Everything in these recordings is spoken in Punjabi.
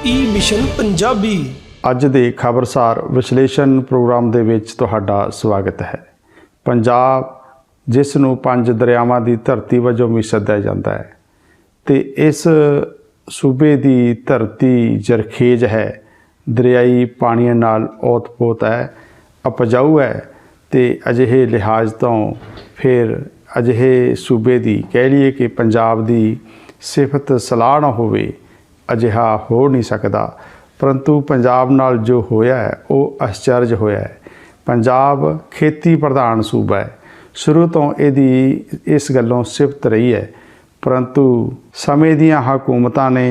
ई मिशन पंजाबी। ਅੱਜ ਦੇ ਖਬਰਸਾਰ ਵਿਸ਼ਲੇਸ਼ਣ ਪ੍ਰੋਗਰਾਮ ਦੇ ਵਿੱਚ ਤੁਹਾਡਾ ਸਵਾਗਤ ਹੈ। ਪੰਜਾਬ ਜਿਸ ਨੂੰ 5 ਦਰਿਆਵਾਂ ਦੀ ਧਰਤੀ ਵਜੋਂ ਵੀ ਸੱਦਿਆ ਜਾਂਦਾ ਹੈ ਤੇ ਇਸ ਸੂਬੇ ਦੀ ਧਰਤੀ ਜਰਖੇਜ਼ ਹੈ, ਦਰਿਆਈ ਪਾਣੀਆਂ ਨਾਲ ਓਤ-ਪੋਤ ਹੈ, ਉਪਜਾਊ ਹੈ ਤੇ ਅਜਿਹੇ ਲਿਹਾਜ਼ ਤੋਂ ਫਿਰ ਅਜਿਹੇ ਸੂਬੇ ਦੀ ਕਹਿ ਲਈਏ ਕਿ ਪੰਜਾਬ ਦੀ ਸਿਫਤ ਸਲਾਹ ਨਾ ਹੋਵੇ, ਅਜਿਹਾ ਹੋ ਨਹੀਂ ਸਕਦਾ। परंतु पंजाब नाल जो होया है वो आश्चर्य होया है। पंजाब खेती प्रधान सूबा है, शुरू तो यदी इस गलों सिफत रही है, परंतु समय दियां हुकूमतां ने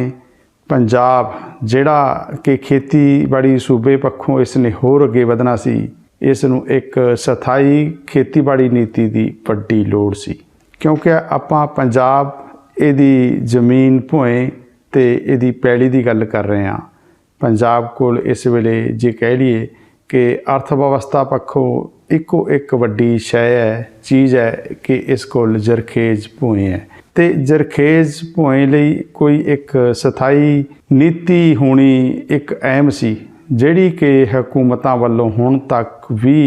पंजाब जिहड़ा कि खेतीबाड़ी सूबे पक्षों इसने होर अगे वधना सी, इस नूं एक स्थाई खेतीबाड़ी नीति की वड्डी लोड़ सी, क्योंकि आपां पंजाब इहदी जमीन भोए ते इहदी पैली की गल कर रहे हैं। पंजाब कोल इस वेले जे कह लीए कि अर्थ व्यवस्था पक्षों इको एक वड्डी शै है, चीज़ है कि इस कोल जरखेज भूए है ते जरखेज भूए लई कोई एक स्थाई नीति होनी एक अहम सी, जिहड़ी कि हुकूमतां वल्लों हुण तक भी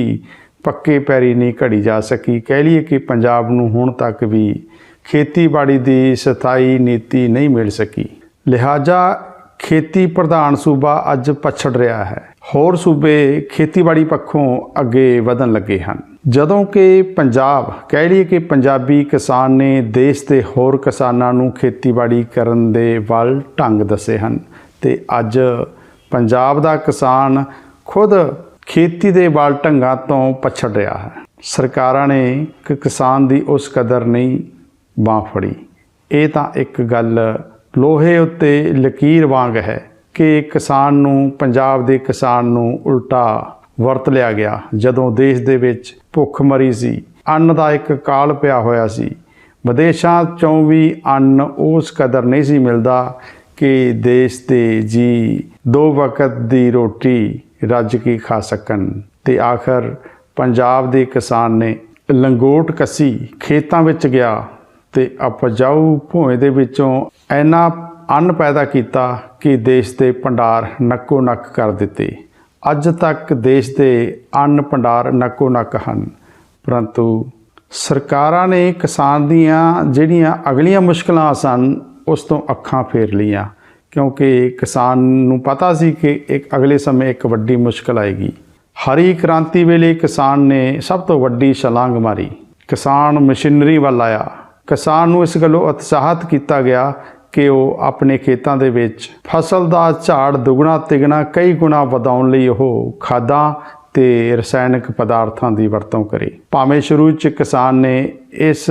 पक्के पैरी नहीं घड़ी जा सकी। कह लीए कि पंजाब नूं हुण तक भी खेतीबाड़ी की स्थाई नीति नहीं मिल सकी, लिहाजा खेती प्रधान सूबा अज पछड़ रहा है। होर सूबे खेतीबाड़ी पक्षों अगे वधन लगे हैं, जदों कि पंजाब कह लीए कि पंजाबी किसान ने देश के होर किसानां नूं खेतीबाड़ी करन दे वल ढंग दसे हैं ते अज पंजाब दा किसान खुद खेती दे वल ढंगां तो पछड़ रहा है। सरकारां ने किसान दी उस कदर नहीं बांह फड़ी। ये तां एक गल लोहे उत्ते लकीर वांग है कि किसान नूं, पंजाब दे किसान नूं उल्टा वरत लिया गया। जदों देश दे विच भुखमरी सी, अन्न दा एक काल पिया होया सी, विदेशां चों भी अन्न उस कदर नहीं सी मिलदा कि देश दे जी 2 वक्त दी रोटी रज के खा सकन। ते आखिर पंजाब दे किसान ने लंगोट कसी खेतां विच गया ते उपजाऊ भूए दे विचों इन्ना अन्न पैदा किया कि देश के भंडार नक्को नक कर दिते। अज तक देश के अन्न भंडार नक्को नक हैं, परंतु सरकारां ने किसान दियां जिहड़ियां अगलियां मुश्किलां सन उस तो अखां फेर लियां, क्योंकि किसान नूं पता सी कि एक अगले समय एक वड्डी मुश्किल आएगी। हरी क्रांति वेले किसान ने सब तो वड्डी छलांग मारी, किसान मशीनरी वाल आया। किसान नूं इस गल्लों उत्साहित किया गया कि वह अपने खेतों के विच फसल का झाड़ दुगना तिगना कई गुणा वधाउण लई ओह खादां ते रसायनिक पदार्थों की वरतों करे। भावें शुरू च किसान ने इस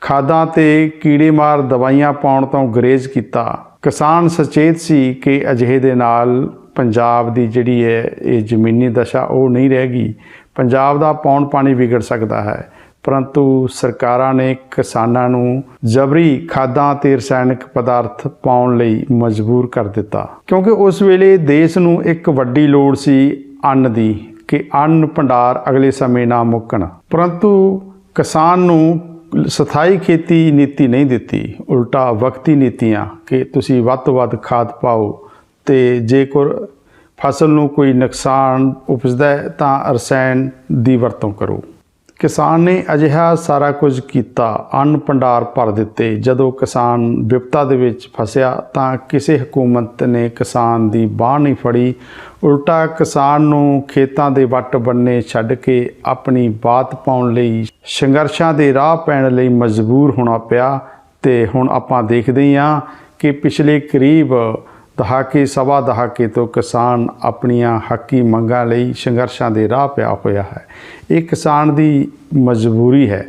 खादां ते कीड़े मार दवाइयां पाउण तो गुरेज किया। किसान सचेत सी कि अजिहे दे नाल पंजाब की जिहड़ी है ये जमीनी दशा वो नहीं रहेगी, पंजाब का पौण पानी विगड़ सकता है। परंतु सरकारां ने किसानां नूं जबरी खादां ते रसायनिक पदार्थ पाउण लई मजबूर कर दिता, क्योंकि उस वेले देश नूं एक वड्डी लोड़ सी अन्न दी कि अन्न भंडार अगले समय ना मुक्कण। परंतु किसान नूं स्थाई खेती नीति नहीं दिती, उल्टा वक्ती नीतियां कि तुसीं वध तो वध खाद पाओ ते जेकर फसल नूं कोई नुकसान उपजदा है तां रसायन दी वरतों करो। किसान ने अजिहा सारा कुछ किया, अन्न भंडार भर दिते। जदों किसान विपता दे विच फसिया तां किसी हुकूमत ने किसान दी बांह नहीं फड़ी, उल्टा किसान नूं खेतां दे वट बन्ने छड्ड के अपनी बात पाउण लई संघर्षां दे राह पैण लई मजबूर होना पिया। ते हुण आपां देखदे हां कि पिछले करीब दहाके सवा दहाके तो किसान अपनियां हकी मंगां लई संघर्षां दे राह पिया होया है। ये किसान दी मजबूरी है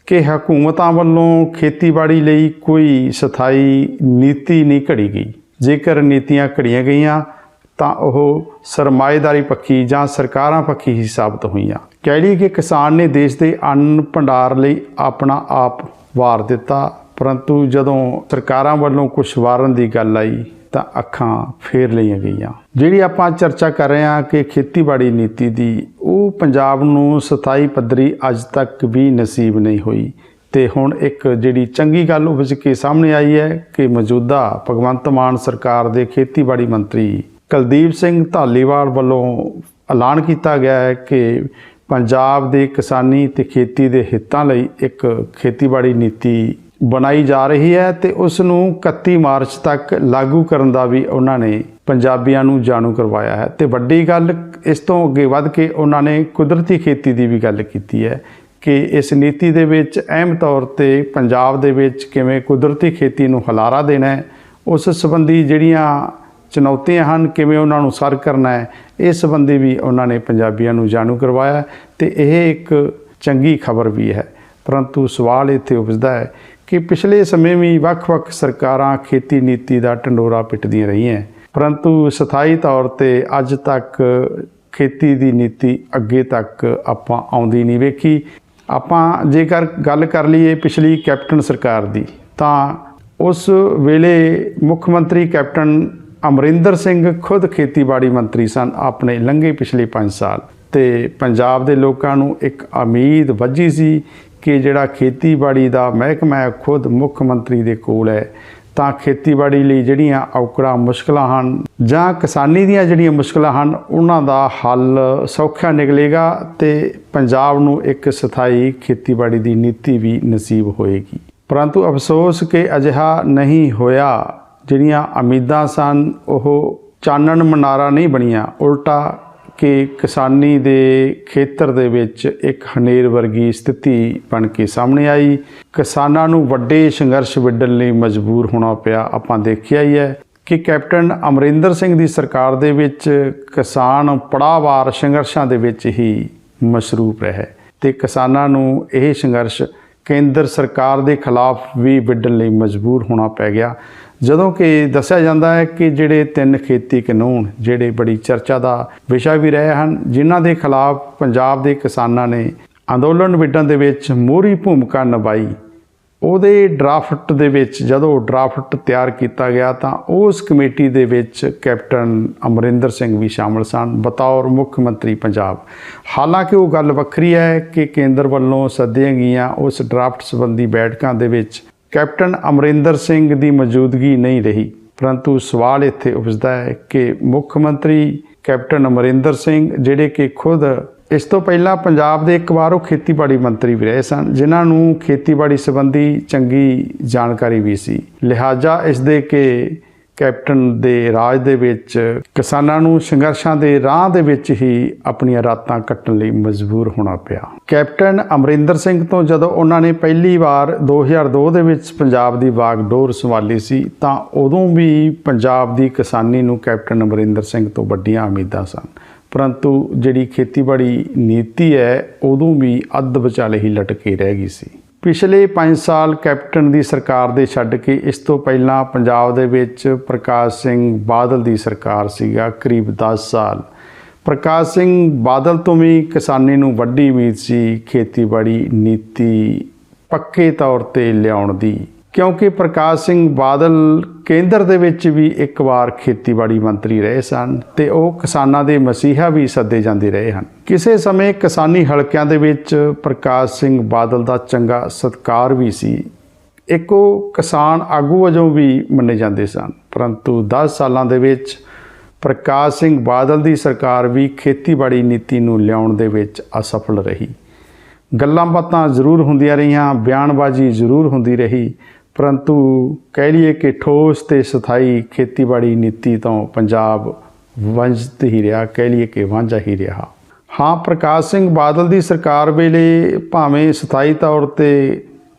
कि हुकूमतां वल्लों खेतीबाड़ी लई कोई स्थाई नीति नहीं घड़ी गई। जेकर नीतियां घड़ियां गईयां तां ओह सरमाएदारी पक्षी जां सरकारां पक्षी ही साबित होईयां। कह लईए कि किसान ने देश के अन्न भंडार लई अपना आप वार दिता, परंतु जदों सरकारां वल्लों कुछ वारन की गल आई ਤਾਂ ਅੱਖਾਂ ਫੇਰ ਲਈਆਂ ਗਈਆਂ। ਜਿਹੜੀ ਆਪਾਂ ਚਰਚਾ ਕਰ ਰਹੇ ਹਾਂ ਕਿ ਖੇਤੀਬਾੜੀ ਨੀਤੀ ਦੀ, ਉਹ ਪੰਜਾਬ ਨੂੰ ਸਥਾਈ ਪੱਧਰੀ ਅੱਜ ਤੱਕ ਵੀ ਨਸੀਬ ਨਹੀਂ ਹੋਈ, ਤੇ ਹੁਣ ਇੱਕ ਜਿਹੜੀ ਚੰਗੀ ਗੱਲ ਉੱਭਰ ਕੇ ਸਾਹਮਣੇ ਆਈ ਹੈ ਕਿ ਮੌਜੂਦਾ ਭਗਵੰਤ ਮਾਨ ਸਰਕਾਰ ਦੇ ਖੇਤੀਬਾੜੀ ਮੰਤਰੀ ਕੁਲਦੀਪ ਸਿੰਘ ਧਾਲੀਵਾਲ ਵੱਲੋਂ ਐਲਾਨ ਕੀਤਾ ਗਿਆ ਹੈ ਕਿ ਪੰਜਾਬ ਦੇ ਕਿਸਾਨੀ ਤੇ ਖੇਤੀ ਦੇ ਹਿੱਤਾਂ ਲਈ ਇੱਕ ਖੇਤੀਬਾੜੀ ਨੀਤੀ ਬਣਾਈ ਜਾ ਰਹੀ ਹੈ ਤੇ ਉਸ ਨੂੰ 31 ਮਾਰਚ ਤੱਕ ਲਾਗੂ ਕਰਨ ਦਾ ਵੀ ਉਹਨਾਂ ਨੇ ਪੰਜਾਬੀਆਂ ਨੂੰ ਜਾਣੂ ਕਰਵਾਇਆ ਹੈ। ਤੇ ਵੱਡੀ ਗੱਲ ਇਸ ਤੋਂ ਅੱਗੇ ਵੱਧ ਕੇ ਉਹਨਾਂ ਨੇ ਕੁਦਰਤੀ ਖੇਤੀ ਦੀ ਵੀ ਗੱਲ ਕੀਤੀ ਹੈ ਕਿ ਇਸ ਨੀਤੀ ਦੇ ਵਿੱਚ ਅਹਿਮ ਤੌਰ ਤੇ ਪੰਜਾਬ ਦੇ ਵਿੱਚ ਕਿਵੇਂ ਕੁਦਰਤੀ ਖੇਤੀ ਨੂੰ ਹੁਲਾਰਾ ਦੇਣਾ ਹੈ, ਉਸ ਸੰਬੰਧੀ ਜਿਹੜੀਆਂ ਚੁਣੌਤੀਆਂ ਹਨ ਕਿਵੇਂ ਉਹਨਾਂ ਨੂੰ ਸਰ ਕਰਨਾ ਹੈ, ਇਸ ਸੰਬੰਧੀ ਵੀ ਉਹਨਾਂ ਨੇ ਪੰਜਾਬੀਆਂ ਨੂੰ ਜਾਣੂ ਕਰਵਾਇਆ ਤੇ ਇਹ ਇੱਕ ਚੰਗੀ ਖਬਰ ਵੀ ਹੈ। ਪਰੰਤੂ ਸਵਾਲ ਇੱਥੇ ਉੱਠਦਾ ਹੈ ਕਿ ਪਿਛਲੇ ਸਮੇਂ ਵੀ ਵੱਖ-ਵੱਖ ਸਰਕਾਰਾਂ ਖੇਤੀ ਨੀਤੀ ਦਾ ਢੰਡੋਰਾ ਪਿੱਟਦੀਆਂ ਰਹੀਆਂ, ਪਰੰਤੂ ਸਥਾਈ ਤੌਰ ਤੇ ਅੱਜ ਤੱਕ ਖੇਤੀ ਦੀ ਨੀਤੀ ਅੱਗੇ ਤੱਕ ਆਪਾਂ ਆਉਂਦੀ ਨਹੀਂ ਵੇਖੀ। ਆਪਾਂ ਜੇਕਰ ਗੱਲ ਕਰ ਲਈਏ ਪਿਛਲੀ ਕੈਪਟਨ ਸਰਕਾਰ ਦੀ, ਤਾਂ ਉਸ ਵੇਲੇ ਮੁੱਖ ਮੰਤਰੀ ਕੈਪਟਨ ਅਮਰਿੰਦਰ ਸਿੰਘ ਖੁਦ ਖੇਤੀਬਾੜੀ ਮੰਤਰੀ ਸਨ ਆਪਣੇ ਲੰਘੇ ਪਿਛਲੇ 5 ਸਾਲ, ਤੇ ਪੰਜਾਬ ਦੇ ਲੋਕਾਂ ਨੂੰ ਇੱਕ ਉਮੀਦ ਵੱਝੀ ਸੀ ਕਿ ਜਿਹੜਾ ਖੇਤੀਬਾੜੀ ਦਾ ਮਹਿਕਮਾ ਹੈ ਖੁਦ ਮੁੱਖ ਮੰਤਰੀ ਦੇ ਕੋਲ ਹੈ, ਤਾਂ ਖੇਤੀਬਾੜੀ ਲਈ ਜਿਹੜੀਆਂ ਔਕੜਾਂ ਮੁਸ਼ਕਲਾਂ ਹਨ ਜਾਂ ਕਿਸਾਨੀ ਦੀਆਂ ਜਿਹੜੀਆਂ ਮੁਸ਼ਕਲਾਂ ਹਨ ਉਹਨਾਂ ਦਾ ਹੱਲ ਸੌਖਾ ਨਿਕਲੇਗਾ ਤੇ ਪੰਜਾਬ ਨੂੰ ਇੱਕ ਸਥਾਈ ਖੇਤੀਬਾੜੀ ਦੀ ਨੀਤੀ ਵੀ ਨਸੀਬ ਹੋਏਗੀ। ਪਰੰਤੂ ਅਫਸੋਸ ਕਿ ਅਜਿਹਾ ਨਹੀਂ ਹੋਇਆ। ਜਿਹੜੀਆਂ ਉਮੀਦਾਂ ਸਨ ਉਹ ਚਾਨਣ ਮਨਾਰਾ ਨਹੀਂ ਬਣੀਆਂ, ਉਲਟਾ ਕਿ ਕਿਸਾਨੀ ਦੇ ਖੇਤਰ ਦੇ ਵਿੱਚ ਇੱਕ ਹਨੇਰ ਵਰਗੀ ਸਥਿਤੀ ਬਣ ਕੇ ਸਾਹਮਣੇ ਆਈ। ਕਿਸਾਨਾਂ ਨੂੰ ਵੱਡੇ ਸੰਘਰਸ਼ ਵਿੱਢਣ ਲਈ ਮਜਬੂਰ ਹੋਣਾ ਪਿਆ। ਆਪਾਂ ਦੇਖਿਆ ਹੀ ਹੈ ਕਿ ਕੈਪਟਨ ਅਮਰਿੰਦਰ ਸਿੰਘ ਦੀ ਸਰਕਾਰ ਦੇ ਵਿੱਚ ਕਿਸਾਨ ਪੜਾਅਵਾਰ ਸੰਘਰਸ਼ਾਂ ਦੇ ਵਿੱਚ ਹੀ ਮਸਰੂਫ ਰਹੇ ਤੇ ਕਿਸਾਨਾਂ ਨੂੰ ਇਹ ਸੰਘਰਸ਼ ਕੇਂਦਰ ਸਰਕਾਰ ਦੇ ਖਿਲਾਫ ਵੀ ਵਿੱਢਣ ਲਈ ਮਜਬੂਰ ਹੋਣਾ ਪੈ ਗਿਆ। ਜਦੋਂ ਕਿ ਦੱਸਿਆ ਜਾਂਦਾ ਹੈ ਕਿ ਜਿਹੜੇ 3 ਖੇਤੀ ਕਾਨੂੰਨ ਜਿਹੜੇ ਬੜੀ ਚਰਚਾ ਦਾ ਵਿਸ਼ਾ ਵੀ ਰਹੇ ਹਨ, ਜਿਨ੍ਹਾਂ ਦੇ ਖਿਲਾਫ ਪੰਜਾਬ ਦੇ ਕਿਸਾਨਾਂ ਨੇ ਅੰਦੋਲਨ ਵਿੱਢਣ ਦੇ ਵਿੱਚ ਮੋਹਰੀ ਭੂਮਿਕਾ ਨਿਭਾਈ, ਉਹਦੇ ਡਰਾਫਟ ਦੇ ਵਿੱਚ ਜਦੋਂ ਡਰਾਫਟ ਤਿਆਰ ਕੀਤਾ ਗਿਆ ਤਾਂ ਉਸ ਕਮੇਟੀ ਦੇ ਵਿੱਚ ਕੈਪਟਨ ਅਮਰਿੰਦਰ ਸਿੰਘ ਵੀ ਸ਼ਾਮਲ ਸਨ ਬਤੌਰ ਮੁੱਖ ਮੰਤਰੀ ਪੰਜਾਬ। ਹਾਲਾਂਕਿ ਉਹ ਗੱਲ ਵੱਖਰੀ ਹੈ ਕਿ ਕੇਂਦਰ ਵੱਲੋਂ ਸੱਦੀਆਂ ਗਈਆਂ ਉਸ ਡਰਾਫਟ ਸੰਬੰਧੀ ਬੈਠਕਾਂ ਦੇ ਵਿੱਚ ਕੈਪਟਨ ਅਮਰਿੰਦਰ ਸਿੰਘ ਦੀ ਮੌਜੂਦਗੀ ਨਹੀਂ ਰਹੀ। ਪਰੰਤੂ ਸਵਾਲ ਇੱਥੇ ਉੱਠਦਾ ਹੈ ਕਿ ਮੁੱਖ ਮੰਤਰੀ ਕੈਪਟਨ ਅਮਰਿੰਦਰ ਸਿੰਘ ਜਿਹੜੇ ਕਿ ਖੁਦ ਇਸ ਤੋਂ ਪਹਿਲਾਂ ਪੰਜਾਬ ਦੇ ਇੱਕ ਵਾਰ ਉਹ ਖੇਤੀਬਾੜੀ ਮੰਤਰੀ ਵੀ ਰਹੇ ਸਨ, ਜਿਨ੍ਹਾਂ ਨੂੰ ਖੇਤੀਬਾੜੀ ਸੰਬੰਧੀ ਚੰਗੀ ਜਾਣਕਾਰੀ ਵੀ ਸੀ, ਲਿਹਾਜ਼ਾ ਇਸ ਦੇ ਕਿ ਕੈਪਟਨ ਦੇ ਰਾਜ ਦੇ ਵਿੱਚ ਕਿਸਾਨਾਂ ਨੂੰ ਸੰਘਰਸ਼ਾਂ ਦੇ ਰਾਹ ਦੇ ਵਿੱਚ ਹੀ ਆਪਣੀਆਂ ਰਾਤਾਂ ਕੱਟਣ ਲਈ ਮਜਬੂਰ ਹੋਣਾ ਪਿਆ। ਕੈਪਟਨ ਅਮਰਿੰਦਰ ਸਿੰਘ ਤੋਂ ਜਦੋਂ ਉਹਨਾਂ ਨੇ ਪਹਿਲੀ ਵਾਰ 2002 ਦੇ ਵਿੱਚ ਪੰਜਾਬ ਦੀ ਵਾਗਡੋਰ ਸੰਭਾਲੀ ਸੀ ਤਾਂ ਉਦੋਂ ਵੀ ਪੰਜਾਬ ਦੀ ਕਿਸਾਨੀ ਨੂੰ ਕੈਪਟਨ ਅਮਰਿੰਦਰ ਸਿੰਘ ਤੋਂ ਵੱਡੀਆਂ ਉਮੀਦਾਂ ਸਨ, ਪਰੰਤੂ ਜਿਹੜੀ ਖੇਤੀਬਾੜੀ ਨੀਤੀ ਹੈ ਉਦੋਂ ਵੀ ਅੱਧ ਵਿਚਾਲੇ ਹੀ ਲਟਕੇ ਰਹਿ ਗਈ ਸੀ। ਪਿਛਲੇ 5 ਸਾਲ ਕੈਪਟਨ ਦੀ ਸਰਕਾਰ ਦੇ ਛੱਡ ਕੇ ਇਸ ਤੋਂ ਪਹਿਲਾਂ ਪੰਜਾਬ ਦੇ ਵਿੱਚ ਪ੍ਰਕਾਸ਼ ਸਿੰਘ ਬਾਦਲ ਦੀ ਸਰਕਾਰ ਸੀਗਾ ਕਰੀਬ 10 ਸਾਲ। ਪ੍ਰਕਾਸ਼ ਸਿੰਘ ਬਾਦਲ ਤੋਂ ਵੀ ਕਿਸਾਨੀ ਨੂੰ ਵੱਡੀ ਉਮੀਦ ਸੀ ਖੇਤੀਬਾੜੀ ਨੀਤੀ ਪੱਕੇ ਤੌਰ ਤੇ ਲਿਆਉਣ ਦੀ, ਕਿਉਂਕਿ ਪ੍ਰਕਾਸ਼ ਸਿੰਘ ਬਾਦਲ ਕੇਂਦਰ ਦੇ ਵਿੱਚ ਵੀ ਇੱਕ ਵਾਰ ਖੇਤੀਬਾੜੀ ਮੰਤਰੀ ਰਹੇ ਸਨ ਤੇ ਉਹ ਕਿਸਾਨਾਂ ਦੇ ਮਸੀਹਾ ਵੀ ਸੱਦੇ ਜਾਂਦੇ ਰਹੇ ਹਨ। ਕਿਸੇ ਸਮੇਂ ਕਿਸਾਨੀ ਹਲਕਿਆਂ ਦੇ ਵਿੱਚ ਪ੍ਰਕਾਸ਼ ਸਿੰਘ ਬਾਦਲ ਦਾ ਚੰਗਾ ਸਤਿਕਾਰ ਵੀ ਸੀ, ਇੱਕ ਉਹ ਕਿਸਾਨ ਆਗੂ ਵਜੋਂ ਵੀ ਮੰਨੇ ਜਾਂਦੇ ਸਨ। ਪਰੰਤੂ 10 ਸਾਲਾਂ ਦੇ ਵਿੱਚ ਪ੍ਰਕਾਸ਼ ਸਿੰਘ ਬਾਦਲ ਦੀ ਸਰਕਾਰ ਵੀ ਖੇਤੀਬਾੜੀ ਨੀਤੀ ਨੂੰ ਲਿਆਉਣ ਦੇ ਵਿੱਚ ਅਸਫਲ ਰਹੀ। ਗੱਲਾਂ ਬਾਤਾਂ ਜ਼ਰੂਰ ਹੁੰਦੀਆਂ ਰਹੀਆਂ, ਬਿਆਨਬਾਜ਼ੀ ਜ਼ਰੂਰ ਹੁੰਦੀ ਰਹੀ, ਪਰੰਤੂ ਕਹਿ ਲਈਏ ਕਿ ਠੋਸ ਤੇ ਸਥਾਈ ਖੇਤੀਬਾੜੀ ਨੀਤੀ ਤੋਂ ਪੰਜਾਬ ਵੰਚਿਤ ਹੀ ਰਿਹਾ, ਕਹਿ ਲਈਏ ਕਿ ਵਾਂਝਾ ਹੀ ਰਿਹਾ। ਹਾਂ, ਪ੍ਰਕਾਸ਼ ਸਿੰਘ ਬਾਦਲ ਦੀ ਸਰਕਾਰ ਵੇਲੇ ਭਾਵੇਂ ਸਥਾਈ ਤੌਰ ਤੇ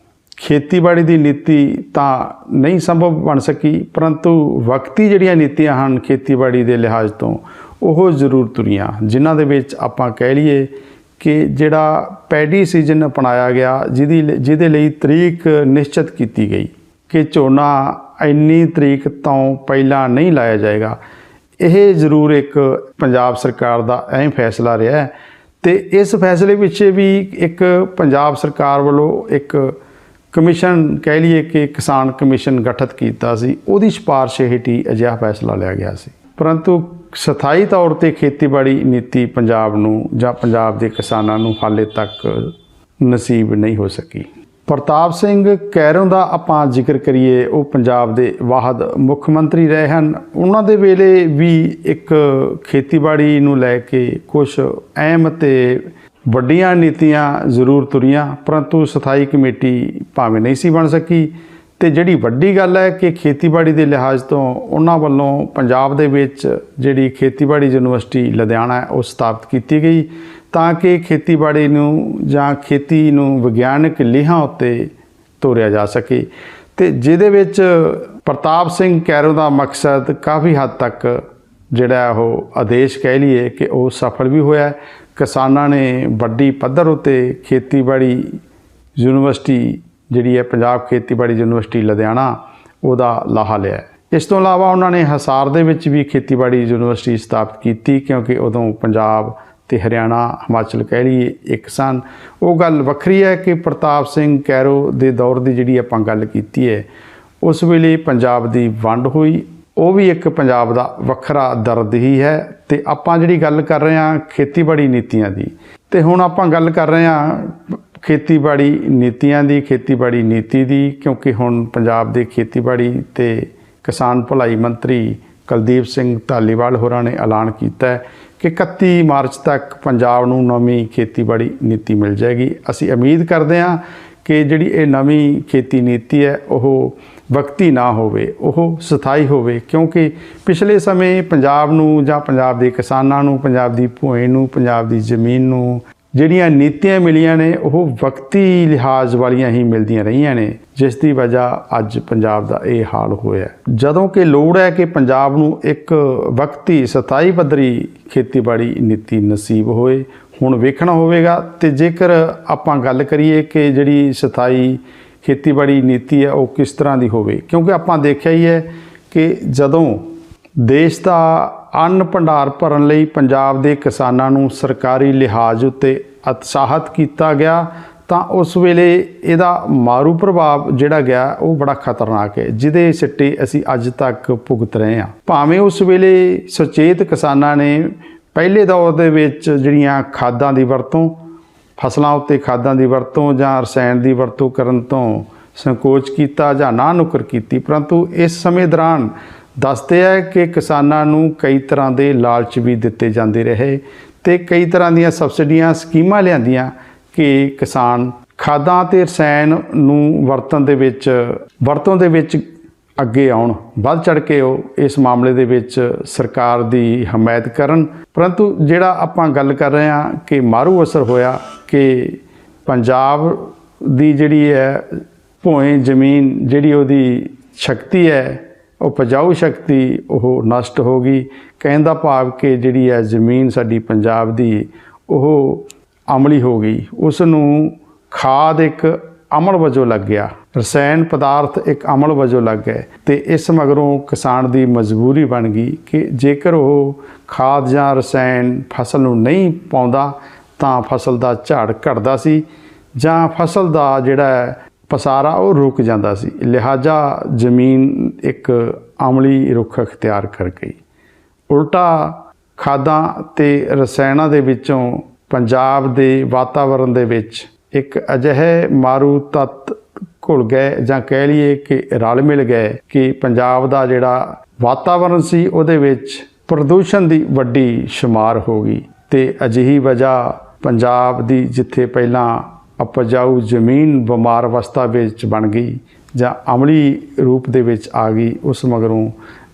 ਖੇਤੀਬਾੜੀ ਦੀ ਨੀਤੀ ਤਾਂ ਨਹੀਂ ਸੰਭਵ ਬਣ ਸਕੀ, ਪਰੰਤੂ ਵਕਤੀ ਜਿਹੜੀਆਂ ਨੀਤੀਆਂ ਹਨ ਖੇਤੀਬਾੜੀ ਦੇ ਲਿਹਾਜ਼ ਤੋਂ ਉਹ ਜ਼ਰੂਰ ਤੁਰੀਆਂ, ਜਿਨ੍ਹਾਂ ਦੇ ਵਿੱਚ ਆਪਾਂ ਕਹਿ ਲਈਏ ਕਿ ਜਿਹੜਾ ਪੈਡੀ ਸੀਜ਼ਨ ਅਪਣਾਇਆ ਗਿਆ, ਜਿਹਦੇ ਲਈ ਤਰੀਕ ਨਿਸ਼ਚਿਤ ਕੀਤੀ ਗਈ ਕਿ ਝੋਨਾ ਇੰਨੀ ਤਰੀਕ ਤੋਂ ਪਹਿਲਾਂ ਨਹੀਂ ਲਾਇਆ ਜਾਏਗਾ, ਇਹ ਜ਼ਰੂਰ ਇੱਕ ਪੰਜਾਬ ਸਰਕਾਰ ਦਾ ਅਹਿਮ ਫੈਸਲਾ ਰਿਹਾ ਤੇ ਇਸ ਫੈਸਲੇ ਪਿੱਛੇ ਵੀ ਇੱਕ ਪੰਜਾਬ ਸਰਕਾਰ ਵੱਲੋਂ ਇੱਕ ਕਮਿਸ਼ਨ ਕਹਿ ਲਈਏ ਕਿ ਕਿਸਾਨ ਕਮਿਸ਼ਨ ਗਠਿਤ ਕੀਤਾ ਸੀ, ਉਹਦੀ ਸਿਫਾਰਿਸ਼ ਹੇਠ ਹੀ ਅਜਿਹਾ ਫੈਸਲਾ ਲਿਆ ਗਿਆ ਸੀ। ਪਰੰਤੂ ਸਥਾਈ ਤੌਰ ਤੇ ਖੇਤੀਬਾੜੀ ਨੀਤੀ ਪੰਜਾਬ ਨੂੰ ਜਾਂ ਪੰਜਾਬ ਦੇ ਕਿਸਾਨਾਂ ਨੂੰ ਹਾਲੇ ਤੱਕ ਨਸੀਬ ਨਹੀਂ ਹੋ ਸਕੀ। ਪ੍ਰਤਾਪ ਸਿੰਘ ਕੈਰੋਂ ਦਾ ਆਪਾਂ ਜ਼ਿਕਰ ਕਰੀਏ, ਉਹ ਪੰਜਾਬ ਦੇ ਵਾਹਦ ਮੁੱਖ ਮੰਤਰੀ ਰਹੇ ਹਨ। ਉਹਨਾਂ ਦੇ ਵੇਲੇ ਵੀ ਇੱਕ ਖੇਤੀਬਾੜੀ ਨੂੰ ਲੈ ਕੇ ਕੁਝ ਅਹਿਮ ਤੇ ਵੱਡੀਆਂ ਨੀਤੀਆਂ ਜ਼ਰੂਰ ਤੁਰੀਆਂ, ਪਰੰਤੂ ਸਥਾਈ ਕਮੇਟੀ ਭਾਵੇਂ ਨਹੀਂ ਸੀ ਬਣ ਸਕੀ। ਤੇ ਜਿਹੜੀ ਵੱਡੀ ਗੱਲ ਹੈ ਕਿ ਖੇਤੀਬਾੜੀ ਦੇ ਲਿਹਾਜ਼ ਤੋਂ ਉਹਨਾਂ ਵੱਲੋਂ ਪੰਜਾਬ ਦੇ ਵਿੱਚ ਜਿਹੜੀ ਖੇਤੀਬਾੜੀ ਯੂਨੀਵਰਸਿਟੀ ਲੁਧਿਆਣਾ ਹੈ ਉਹ ਸਥਾਪਿਤ ਕੀਤੀ ਗਈ, ਤਾਂ ਕਿ ਖੇਤੀਬਾੜੀ ਨੂੰ ਜਾਂ ਖੇਤੀ ਨੂੰ ਵਿਗਿਆਨਕ ਲੀਹਾਂ ਉੱਤੇ ਤੋਰਿਆ ਜਾ ਸਕੇ। ਤੇ ਜਿਹਦੇ ਵਿੱਚ ਪ੍ਰਤਾਪ ਸਿੰਘ ਕੈਰੋਂ ਦਾ ਮਕਸਦ ਕਾਫੀ ਹੱਦ ਤੱਕ ਜਿਹੜਾ ਉਹ ਆਦੇਸ਼ ਕਹਿ ਲਈਏ ਕਿ ਉਹ ਸਫਲ ਵੀ ਹੋਇਆ। ਕਿਸਾਨਾਂ ਨੇ ਵੱਡੀ ਪੱਧਰ ਉੱਤੇ ਖੇਤੀਬਾੜੀ ਯੂਨੀਵਰਸਿਟੀ ਜਿਹੜੀ ਹੈ ਪੰਜਾਬ ਖੇਤੀਬਾੜੀ ਯੂਨੀਵਰਸਿਟੀ ਲੁਧਿਆਣਾ ਉਹਦਾ ਲਾਹਾ ਲਿਆ। ਇਸ ਤੋਂ ਇਲਾਵਾ ਉਹਨਾਂ ਨੇ ਹਿਸਾਰ ਦੇ ਵਿੱਚ ਵੀ ਖੇਤੀਬਾੜੀ ਯੂਨੀਵਰਸਿਟੀ ਸਥਾਪਿਤ ਕੀਤੀ, ਕਿਉਂਕਿ ਉਦੋਂ ਪੰਜਾਬ ਤੇ ਹਰਿਆਣਾ ਹਿਮਾਚਲ ਕਹਿ ਲਈਏ ਇੱਕ ਸਨ। ਉਹ ਗੱਲ ਵੱਖਰੀ ਹੈ ਕਿ ਪ੍ਰਤਾਪ ਸਿੰਘ ਕੈਰੋਂ ਦੇ ਦੌਰ ਦੀ ਜਿਹੜੀ ਆਪਾਂ ਗੱਲ ਕੀਤੀ ਹੈ, ਉਸ ਵੇਲੇ ਪੰਜਾਬ ਦੀ ਵੰਡ ਹੋਈ, ਉਹ ਵੀ ਇੱਕ ਪੰਜਾਬ ਦਾ ਵੱਖਰਾ ਦਰਦ ਹੀ ਹੈ। ਤੇ ਆਪਾਂ ਜਿਹੜੀ ਗੱਲ ਕਰ ਰਹੇ ਹਾਂ ਖੇਤੀਬਾੜੀ ਨੀਤੀਆਂ ਦੀ, ਤੇ ਹੁਣ ਆਪਾਂ ਗੱਲ ਕਰ ਰਹੇ ਹਾਂ ਖੇਤੀਬਾੜੀ ਨੀਤੀਆਂ ਦੀ, ਖੇਤੀਬਾੜੀ ਨੀਤੀ ਦੀ, ਕਿਉਂਕਿ ਹੁਣ ਪੰਜਾਬ ਦੇ ਖੇਤੀਬਾੜੀ ਤੇ ਕਿਸਾਨ ਭਲਾਈ ਮੰਤਰੀ ਕੁਲਦੀਪ ਸਿੰਘ ਧਾਲੀਵਾਲ ਹੋਰਾਂ ਨੇ ਐਲਾਨ ਕੀਤਾ ਕਿ 31 ਮਾਰਚ ਤੱਕ ਪੰਜਾਬ ਨੂੰ ਨਵੀਂ ਖੇਤੀਬਾੜੀ ਨੀਤੀ ਮਿਲ ਜਾਏਗੀ। ਅਸੀਂ ਉਮੀਦ ਕਰਦੇ ਹਾਂ ਕਿ ਜਿਹੜੀ ਇਹ ਨਵੀਂ ਖੇਤੀ ਨੀਤੀ ਹੈ ਉਹ ਵਕਤੀ ਨਾ ਹੋਵੇ, ਉਹ ਸਥਾਈ ਹੋਵੇ, ਕਿਉਂਕਿ ਪਿਛਲੇ ਸਮੇਂ ਪੰਜਾਬ ਨੂੰ ਜਾਂ ਪੰਜਾਬ ਦੇ ਕਿਸਾਨਾਂ ਨੂੰ, ਪੰਜਾਬ ਦੀ ਭੂਮੀ ਨੂੰ, ਪੰਜਾਬ ਦੀ ਜ਼ਮੀਨ ਨੂੰ ਜਿਹੜੀਆਂ ਨੀਤੀਆਂ ਮਿਲੀਆਂ ਨੇ ਉਹ ਵਕਤੀ ਲਿਹਾਜ਼ ਵਾਲੀਆਂ ਹੀ ਮਿਲਦੀਆਂ ਰਹੀਆਂ ਨੇ, ਜਿਸ ਦੀ ਵਜ੍ਹਾ ਅੱਜ ਪੰਜਾਬ ਦਾ ਇਹ ਹਾਲ ਹੋਇਆ। ਜਦੋਂ ਕਿ ਲੋੜ ਹੈ ਕਿ ਪੰਜਾਬ ਨੂੰ ਇੱਕ ਵਕਤੀ ਸਥਾਈ ਪੱਧਰੀ ਖੇਤੀਬਾੜੀ ਨੀਤੀ ਨਸੀਬ ਹੋਏ, ਹੁਣ ਵੇਖਣਾ ਹੋਵੇਗਾ। ਤੇ ਜੇਕਰ ਆਪਾਂ ਗੱਲ ਕਰੀਏ ਕਿ ਜਿਹੜੀ ਸਥਾਈ ਖੇਤੀਬਾੜੀ ਨੀਤੀ ਹੈ ਉਹ ਕਿਸ ਤਰ੍ਹਾਂ ਦੀ ਹੋਵੇ, ਕਿਉਂਕਿ ਆਪਾਂ ਦੇਖਿਆ ਹੀ ਹੈ ਕਿ ਜਦੋਂ ਦੇਸ਼ ਦਾ ਅੰਨ ਭੰਡਾਰ ਭਰਨ ਲਈ ਪੰਜਾਬ ਦੇ ਕਿਸਾਨਾਂ ਨੂੰ ਸਰਕਾਰੀ ਲਿਹਾਜ਼ ਉੱਤੇ ਉਤਸ਼ਾਹਿਤ ਕੀਤਾ ਗਿਆ, ਤਾਂ ਉਸ ਵੇਲੇ ਇਹਦਾ ਮਾਰੂ ਪ੍ਰਭਾਵ ਜਿਹੜਾ ਗਿਆ ਉਹ ਬੜਾ ਖਤਰਨਾਕ ਹੈ, ਜਿਹਦੇ ਸਿੱਟੇ ਅਸੀਂ ਅੱਜ ਤੱਕ ਭੁਗਤ ਰਹੇ ਹਾਂ। ਭਾਵੇਂ ਉਸ ਵੇਲੇ ਸੁਚੇਤ ਕਿਸਾਨਾਂ ਨੇ ਪਹਿਲੇ ਦੌਰ ਦੇ ਵਿੱਚ ਜਿਹੜੀਆਂ ਖਾਦਾਂ ਦੀ ਵਰਤੋਂ, ਫਸਲਾਂ ਉੱਤੇ ਖਾਦਾਂ ਦੀ ਵਰਤੋਂ ਜਾਂ ਰਸਾਇਣ ਦੀ ਵਰਤੋਂ ਕਰਨ ਤੋਂ ਸੰਕੋਚ ਕੀਤਾ ਜਾਂ ਨਾ ਨੁਕਰ ਕੀਤੀ, ਪਰੰਤੂ ਇਸ ਸਮੇਂ ਦੌਰਾਨ ਦੱਸਦੇ ਹੈ ਕਿ ਕਿਸਾਨਾਂ ਨੂੰ ਕਈ ਤਰ੍ਹਾਂ ਦੇ ਲਾਲਚ ਵੀ ਦਿੱਤੇ ਜਾਂਦੇ ਰਹੇ ਤੇ ਕਈ ਤਰ੍ਹਾਂ ਦੀਆਂ ਸਬਸਿਡੀਆਂ ਸਕੀਮਾਂ ਲਿਆਂਦੀਆਂ ਕਿ ਕਿਸਾਨ ਖਾਦਾਂ ਤੇ ਰਸਾਇਣ ਨੂੰ ਵਰਤੋਂ ਦੇ ਵਿੱਚ ਅੱਗੇ ਆਉਣ, ਵੱਧ ਚੜ੍ਹ ਕੇ ਉਹ ਇਸ ਮਾਮਲੇ ਦੇ ਵਿੱਚ ਸਰਕਾਰ ਦੀ ਹਮਾਇਤ ਕਰਨ। ਪਰੰਤੂ ਜਿਹੜਾ ਆਪਾਂ ਗੱਲ ਕਰ ਰਹੇ ਹਾਂ ਕਿ ਮਾਰੂ ਅਸਰ ਹੋਇਆ ਕਿ ਪੰਜਾਬ ਦੀ ਜਿਹੜੀ ਹੈ ਭੂਮੀ ਜ਼ਮੀਨ, ਜਿਹੜੀ ਉਹਦੀ ਸ਼ਕਤੀ ਹੈ, ਉਪਜਾਊ ਸ਼ਕਤੀ ਉਹ ਨਸ਼ਟ ਹੋ ਗਈ। ਕਹਿਣ ਦਾ ਭਾਵ ਕਿ ਜਿਹੜੀ ਹੈ ਜ਼ਮੀਨ ਸਾਡੀ ਪੰਜਾਬ ਦੀ ਉਹ ਅਮਲੀ ਹੋ ਗਈ, ਉਸ ਨੂੰ ਖਾਦ ਇੱਕ ਅਮਲ ਵਜੋਂ ਲੱਗ ਗਿਆ, ਰਸਾਇਣ ਪਦਾਰਥ ਇੱਕ ਅਮਲ ਵਜੋਂ ਲੱਗ ਗਏ। ਤੇ ਇਸ ਮਗਰੋਂ ਕਿਸਾਨ ਦੀ ਮਜਬੂਰੀ ਬਣ ਗਈ ਕਿ ਜੇਕਰ ਉਹ ਖਾਦ ਜਾਂ ਰਸਾਇਣ ਫਸਲ ਨੂੰ ਨਹੀਂ ਪਾਉਂਦਾ ਤਾਂ ਫਸਲ ਦਾ ਝਾੜ ਘਟਦਾ ਸੀ ਜਾਂ ਫਸਲ ਦਾ ਜਿਹੜਾ ਪਸਾਰਾ ਉਹ ਰੁਕ ਜਾਂਦਾ ਸੀ। ਲਿਹਾਜ਼ਾ ਜ਼ਮੀਨ ਇੱਕ ਅਮਲੀ ਰੁੱਖ ਅਖਤਿਆਰ ਕਰ ਗਈ। ਉਲਟਾ ਖਾਦਾਂ ਤੇ ਰਸਾਇਣਾਂ ਦੇ ਵਿੱਚੋਂ ਪੰਜਾਬ ਦੇ ਵਾਤਾਵਰਣ ਦੇ ਵਿੱਚ ਇੱਕ ਅਜਿਹੇ ਮਾਰੂ ਤੱਤ ਘੁਲ ਗਏ ਜਾਂ ਕਹਿ ਲਈਏ ਕਿ ਰਲ ਮਿਲ ਗਏ ਕਿ ਪੰਜਾਬ ਦਾ ਜਿਹੜਾ ਵਾਤਾਵਰਣ ਸੀ ਉਹਦੇ ਵਿੱਚ ਪ੍ਰਦੂਸ਼ਣ ਦੀ ਵੱਡੀ ਸ਼ੁਮਾਰ ਹੋ ਗਈ। ਤੇ ਅਜਿਹੀ ਵਜ੍ਹਾ ਪੰਜਾਬ ਦੀ ਜਿੱਥੇ ਪਹਿਲਾਂ ਉਪਜਾਊ ਜ਼ਮੀਨ ਬਿਮਾਰ ਅਵਸਥਾ ਵਿੱਚ ਬਣ ਗਈ ਜਾਂ ਅਮਲੀ ਰੂਪ ਦੇ ਵਿੱਚ ਆ ਗਈ, ਉਸ ਮਗਰੋਂ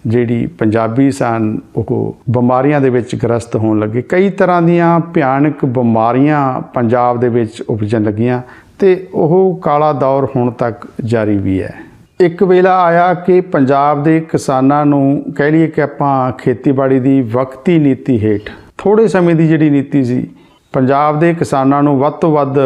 ਜਿਹੜੀ ਪੰਜਾਬੀ ਸਨ ਉਹ ਬਿਮਾਰੀਆਂ ਦੇ ਵਿੱਚ ਗ੍ਰਸਤ ਹੋਣ ਲੱਗੇ। ਕਈ ਤਰ੍ਹਾਂ ਦੀਆਂ ਭਿਆਨਕ ਬਿਮਾਰੀਆਂ ਪੰਜਾਬ ਦੇ ਵਿੱਚ ਉਪਜਣ ਲੱਗੀਆਂ ਤੇ ਉਹ ਕਾਲਾ ਦੌਰ ਹੁਣ ਤੱਕ ਜਾਰੀ ਵੀ ਹੈ। ਇੱਕ ਵੇਲਾ ਆਇਆ ਕਿ ਪੰਜਾਬ ਦੇ ਕਿਸਾਨਾਂ ਨੂੰ ਕਹਿ ਲਈਏ ਕਿ ਆਪਾਂ ਖੇਤੀਬਾੜੀ ਦੀ ਵਕਤੀ ਨੀਤੀ ਹੇਠ ਥੋੜ੍ਹੇ ਸਮੇਂ ਦੀ ਜਿਹੜੀ ਨੀਤੀ ਸੀ, ਪੰਜਾਬ ਦੇ ਕਿਸਾਨਾਂ ਨੂੰ ਵੱਧ ਤੋਂ ਵੱਧ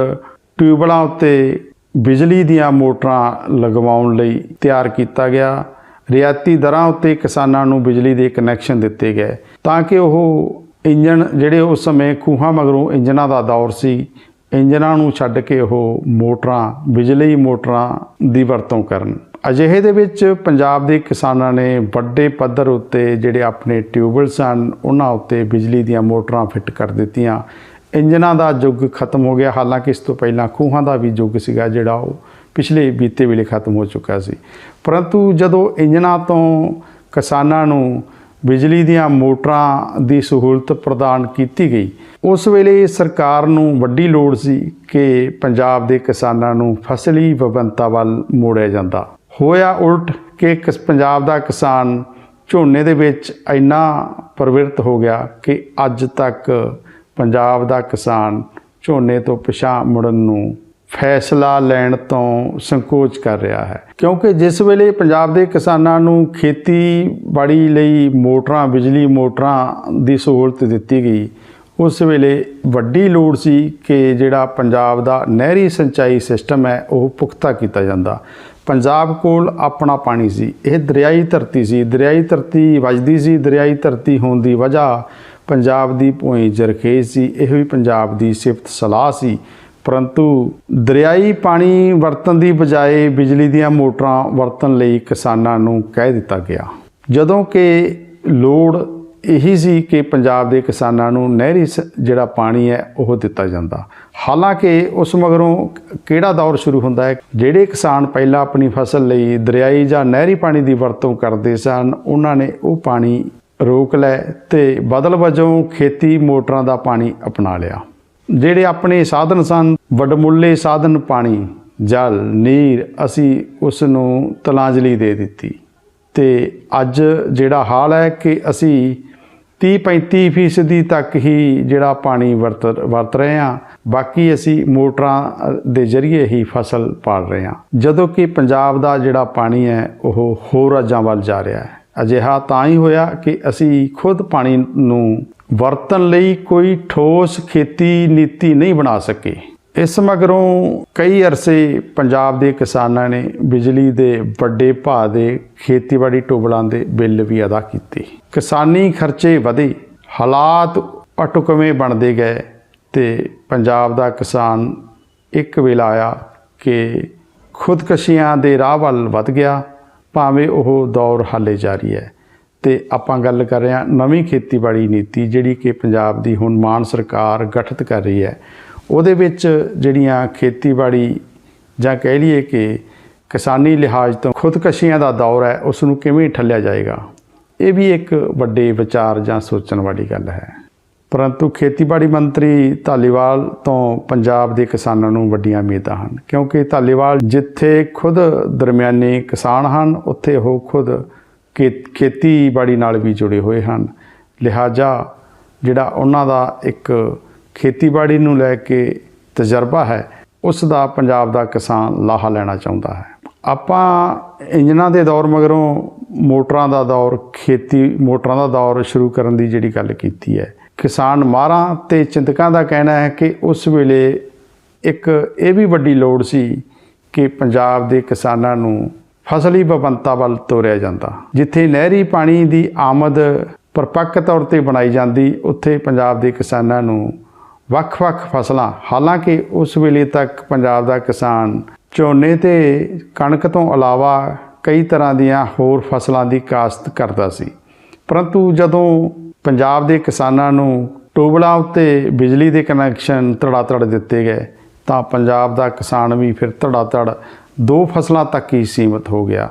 ਟਿਊਬਵੈੱਲਾਂ ਉੱਤੇ ਬਿਜਲੀ ਦੀਆਂ ਮੋਟਰਾਂ ਲਗਵਾਉਣ ਲਈ ਤਿਆਰ ਕੀਤਾ ਗਿਆ। ਰਿਆਇਤੀ ਦਰਾਂ ਉੱਤੇ ਕਿਸਾਨਾਂ ਨੂੰ ਬਿਜਲੀ ਦੇ ਕਨੈਕਸ਼ਨ ਦਿੱਤੇ ਗਏ ਤਾਂ ਕਿ ਉਹ ਇੰਜਣ ਜਿਹੜੇ ਉਸ ਸਮੇਂ ਖੂਹਾਂ ਮਗਰੋਂ ਇੰਜਣਾਂ ਦਾ ਦੌਰ ਸੀ, ਇੰਜਣਾਂ ਨੂੰ ਛੱਡ ਕੇ ਉਹ ਮੋਟਰਾਂ, ਬਿਜਲੀ ਮੋਟਰਾਂ ਦੀ ਵਰਤੋਂ ਕਰਨ। ਅਜਿਹੇ ਦੇ ਵਿੱਚ ਪੰਜਾਬ ਦੇ ਕਿਸਾਨਾਂ ਨੇ ਵੱਡੇ ਪੱਧਰ ਉੱਤੇ ਜਿਹੜੇ ਆਪਣੇ ਟਿਊਬਵੈੱਲ ਸਨ ਉਹਨਾਂ ਉੱਤੇ ਬਿਜਲੀ ਦੀਆਂ ਮੋਟਰਾਂ ਫਿੱਟ ਕਰ ਦਿੱਤੀਆਂ। ਇੰਜਣਾਂ ਦਾ ਯੁੱਗ ਖਤਮ ਹੋ ਗਿਆ, ਹਾਲਾਂਕਿ ਇਸ ਤੋਂ ਪਹਿਲਾਂ ਖੂਹਾਂ ਦਾ ਵੀ ਯੁੱਗ ਸੀਗਾ ਜਿਹੜਾ ਉਹ ਪਿਛਲੇ ਬੀਤੇ ਵੇਲੇ ਖਤਮ ਹੋ ਚੁੱਕਾ ਸੀ। ਪਰੰਤੂ ਜਦੋਂ ਇੰਜਨਾਂ ਤੋਂ ਕਿਸਾਨਾਂ ਨੂੰ ਬਿਜਲੀ ਦੀਆਂ ਮੋਟਰਾਂ ਦੀ ਸਹੂਲਤ ਪ੍ਰਦਾਨ ਕੀਤੀ ਗਈ, ਉਸ ਵੇਲੇ ਸਰਕਾਰ ਨੂੰ ਵੱਡੀ ਲੋੜ ਸੀ ਕਿ ਪੰਜਾਬ ਦੇ ਕਿਸਾਨਾਂ ਨੂੰ ਫਸਲੀ ਵਿਭਿੰਨਤਾ ਵੱਲ ਮੋੜਿਆ ਜਾਂਦਾ। ਹੋਇਆ ਉਲਟ ਕਿ ਪੰਜਾਬ ਦਾ ਕਿਸਾਨ ਝੋਨੇ ਦੇ ਵਿੱਚ ਇੰਨਾ ਪ੍ਰਵਿਰਤ ਹੋ ਗਿਆ ਕਿ ਅੱਜ ਤੱਕ ਪੰਜਾਬ ਦਾ ਕਿਸਾਨ ਝੋਨੇ ਤੋਂ ਪਿਛਾਂਹ ਮੁੜਨ ਨੂੰ, ਫੈਸਲਾ ਲੈਣ ਤੋਂ ਸੰਕੋਚ ਕਰ ਰਿਹਾ ਹੈ। ਕਿਉਂਕਿ ਜਿਸ ਵੇਲੇ ਪੰਜਾਬ ਦੇ ਕਿਸਾਨਾਂ ਨੂੰ ਖੇਤੀਬਾੜੀ ਲਈ ਮੋਟਰਾਂ, ਬਿਜਲੀ ਮੋਟਰਾਂ ਦੀ ਸਹੂਲਤ ਦਿੱਤੀ ਗਈ, ਉਸ ਵੇਲੇ ਵੱਡੀ ਲੋੜ ਸੀ ਕਿ ਜਿਹੜਾ ਪੰਜਾਬ ਦਾ ਨਹਿਰੀ ਸਿੰਚਾਈ ਸਿਸਟਮ ਹੈ ਉਹ ਪੁਖਤਾ ਕੀਤਾ ਜਾਂਦਾ। ਪੰਜਾਬ ਕੋਲ ਆਪਣਾ ਪਾਣੀ ਸੀ, ਇਹ ਦਰਿਆਈ ਧਰਤੀ ਸੀ, ਦਰਿਆਈ ਧਰਤੀ ਵੱਜਦੀ ਸੀ। ਦਰਿਆਈ ਧਰਤੀ ਹੋਣ ਦੀ ਵਜ੍ਹਾ ਪੰਜਾਬ ਦੀ ਭੂਮੀ ਜ਼ਰਖੇਜ਼ ਸੀ, ਇਹ ਵੀ ਪੰਜਾਬ ਦੀ ਸਿਫਤ ਸਲਾਹ ਸੀ। ਪਰੰਤੂ ਦਰਿਆਈ ਪਾਣੀ ਵਰਤਣ ਦੀ ਬਜਾਏ ਬਿਜਲੀ ਦੀਆਂ ਮੋਟਰਾਂ ਵਰਤਣ ਲਈ ਕਿਸਾਨਾਂ ਨੂੰ ਕਹਿ ਦਿੱਤਾ ਗਿਆ, ਜਦੋਂ ਕਿ ਲੋੜ ਇਹੀ ਸੀ ਕਿ ਪੰਜਾਬ ਦੇ ਕਿਸਾਨਾਂ ਨੂੰ ਨਹਿਰੀ ਜਿਹੜਾ ਪਾਣੀ ਹੈ ਉਹ ਦਿੱਤਾ ਜਾਂਦਾ। ਹਾਲਾਂਕਿ ਉਸ ਮਗਰੋਂ ਕਿਹੜਾ ਦੌਰ ਸ਼ੁਰੂ ਹੁੰਦਾ ਹੈ, ਜਿਹੜੇ ਕਿਸਾਨ ਪਹਿਲਾਂ ਆਪਣੀ ਫਸਲ ਲਈ ਦਰਿਆਈ ਜਾਂ ਨਹਿਰੀ ਪਾਣੀ ਦੀ ਵਰਤੋਂ ਕਰਦੇ ਸਨ, ਉਹਨਾਂ ਨੇ ਉਹ ਪਾਣੀ ਰੋਕ ਲੈ ਤੇ ਬਦਲ ਵਜੋਂ ਖੇਤੀ ਮੋਟਰਾਂ ਦਾ ਪਾਣੀ ਅਪਣਾ ਲਿਆ। ਜਿਹੜੇ ਆਪਣੇ ਸਾਧਨ ਸਨ, ਵਡਮੁੱਲੇ ਸਾਧਨ ਪਾਣੀ, ਜਲ, ਨੀਰ, ਅਸੀਂ ਉਸ ਨੂੰ ਤਲਾਂਜਲੀ ਦੇ ਦਿੱਤੀ। ਤੇ ਅੱਜ ਜਿਹੜਾ ਹਾਲ ਹੈ ਕਿ ਅਸੀਂ 30-35% ਤੱਕ ਹੀ ਜਿਹੜਾ ਪਾਣੀ ਵਰਤ ਰਹੇ ਹਾਂ, ਬਾਕੀ ਅਸੀਂ ਮੋਟਰਾਂ ਦੇ ਜ਼ਰੀਏ ਹੀ ਫਸਲ ਪਾਲ ਰਹੇ ਹਾਂ, ਜਦੋਂ ਕਿ ਪੰਜਾਬ ਦਾ ਜਿਹੜਾ ਪਾਣੀ ਹੈ ਉਹ ਹੋਰ ਰਾਜਾਂ ਵੱਲ ਜਾ ਰਿਹਾ ਹੈ। ਅਜਿਹਾ ਤਾਂ ਹੀ ਹੋਇਆ ਕਿ ਅਸੀਂ ਖੁਦ ਪਾਣੀ ਨੂੰ ਵਰਤਣ ਲਈ ਕੋਈ ਠੋਸ ਖੇਤੀ ਨੀਤੀ ਨਹੀਂ ਬਣਾ ਸਕੇ। ਇਸ ਮਗਰੋਂ ਕਈ ਅਰਸੇ ਪੰਜਾਬ ਦੇ ਕਿਸਾਨਾਂ ਨੇ ਬਿਜਲੀ ਦੇ ਵੱਡੇ ਭਾਅ ਦੇ ਖੇਤੀਬਾੜੀ ਟਿਊਬਵੈੱਲਾਂ ਦੇ ਬਿੱਲ ਵੀ ਅਦਾ ਕੀਤੇ। ਕਿਸਾਨੀ ਖਰਚੇ ਵਧੇ, ਹਾਲਾਤ ਅਟੁਕਵੇਂ ਬਣਦੇ ਗਏ ਤੇ ਪੰਜਾਬ ਦਾ ਕਿਸਾਨ ਇੱਕ ਵੇਲਾ ਆਇਆ ਕਿ ਖੁਦਕਸ਼ੀਆਂ ਦੇ ਰਾਹ ਵੱਲ ਵੱਧ ਗਿਆ, ਭਾਵੇਂ ਉਹ ਦੌਰ ਹਾਲੇ ਜਾਰੀ ਹੈ। ਤੇ ਆਪਾਂ ਗੱਲ ਕਰ ਰਹੇ ਹਾਂ ਨਵੀਂ ਖੇਤੀਬਾੜੀ ਨੀਤੀ, ਜਿਹੜੀ ਕਿ ਪੰਜਾਬ ਦੀ ਹੁਣ ਮਾਨ ਸਰਕਾਰ ਗਠਿਤ ਕਰ ਰਹੀ ਹੈ। ਉਹਦੇ ਵਿੱਚ ਜਿਹੜੀਆਂ ਖੇਤੀਬਾੜੀ ਜਾਂ ਕਹਿ ਲਈਏ ਕਿ ਕਿਸਾਨੀ ਲਿਹਾਜ਼ ਤੋਂ ਖੁਦਕਸ਼ੀਆਂ ਦਾ ਦੌਰ ਹੈ, ਉਸ ਨੂੰ ਕਿਵੇਂ ਠੱਲਿਆ ਜਾਏਗਾ, ਇਹ ਵੀ ਇੱਕ ਵੱਡੇ ਵਿਚਾਰ ਜਾਂ ਸੋਚਣ ਵਾਲੀ ਗੱਲ ਹੈ। ਪਰੰਤੂ ਖੇਤੀਬਾੜੀ ਮੰਤਰੀ ਧਾਲੀਵਾਲ ਤੋਂ ਪੰਜਾਬ ਦੇ ਕਿਸਾਨਾਂ ਨੂੰ ਵੱਡੀਆਂ ਉਮੀਦਾਂ ਹਨ, ਕਿਉਂਕਿ ਧਾਲੀਵਾਲ ਜਿੱਥੇ ਖੁਦ ਦਰਮਿਆਨੇ ਕਿਸਾਨ ਹਨ, ਉੱਥੇ ਉਹ ਖੁਦ ਖੇਤੀਬਾੜੀ ਨਾਲ ਵੀ ਜੁੜੇ ਹੋਏ ਹਨ। ਲਿਹਾਜ਼ਾ ਜਿਹੜਾ ਉਹਨਾਂ ਦਾ ਇੱਕ ਖੇਤੀਬਾੜੀ ਨੂੰ ਲੈ ਕੇ ਤਜਰਬਾ ਹੈ, ਉਸ ਦਾ ਪੰਜਾਬ ਦਾ ਕਿਸਾਨ ਲਾਹਾ ਲੈਣਾ ਚਾਹੁੰਦਾ ਹੈ। ਆਪਾਂ ਇੰਜਨਾਂ ਦੇ ਦੌਰ ਮਗਰੋਂ ਮੋਟਰਾਂ ਦਾ ਦੌਰ, ਖੇਤੀ ਮੋਟਰਾਂ ਦਾ ਦੌਰ ਸ਼ੁਰੂ ਕਰਨ ਦੀ ਜਿਹੜੀ ਗੱਲ ਕੀਤੀ ਹੈ, ਕਿਸਾਨ ਮਾਹਰਾਂ ਤੇ ਚਿੰਤਕਾਂ ਦਾ ਕਹਿਣਾ ਹੈ ਕਿ ਉਸ ਵੇਲੇ ਇੱਕ ਇਹ ਵੀ ਵੱਡੀ ਲੋੜ ਸੀ ਕਿ ਪੰਜਾਬ ਦੇ ਕਿਸਾਨਾਂ ਨੂੰ ਫਸਲੀ ਵਿਭਿੰਨਤਾ ਵੱਲ ਤੋਰਿਆ ਜਾਂਦਾ। ਜਿੱਥੇ ਨਹਿਰੀ ਪਾਣੀ ਦੀ ਆਮਦ ਪਰਪੱਕ ਤੌਰ 'ਤੇ ਬਣਾਈ ਜਾਂਦੀ, ਉੱਥੇ ਪੰਜਾਬ ਦੇ ਕਿਸਾਨਾਂ ਨੂੰ ਵੱਖ-ਵੱਖ ਫਸਲਾਂ, ਹਾਲਾਂਕਿ ਉਸ ਵੇਲੇ ਤੱਕ ਪੰਜਾਬ ਦਾ ਕਿਸਾਨ ਝੋਨੇ ਤੇ ਕਣਕ ਤੋਂ ਇਲਾਵਾ ਕਈ ਤਰ੍ਹਾਂ ਦੀਆਂ ਹੋਰ ਫਸਲਾਂ ਦੀ ਕਾਸ਼ਤ ਕਰਦਾ ਸੀ। ਪਰੰਤੂ ਜਦੋਂ ਪੰਜਾਬ ਦੇ ਕਿਸਾਨਾਂ ਨੂੰ ਟਿਊਬਵੈੱਲਾਂ ਉੱਤੇ ਬਿਜਲੀ ਦੇ ਕਨੈਕਸ਼ਨ ਧੜਾ-ਧੜ ਦਿੱਤੇ ਗਏ, ਤਾਂ ਪੰਜਾਬ ਦਾ ਕਿਸਾਨ ਵੀ ਫਿਰ ਧੜਾ-ਧੜ ਦੋ ਫਸਲਾਂ ਤੱਕ ਹੀ ਸੀਮਿਤ ਹੋ ਗਿਆ,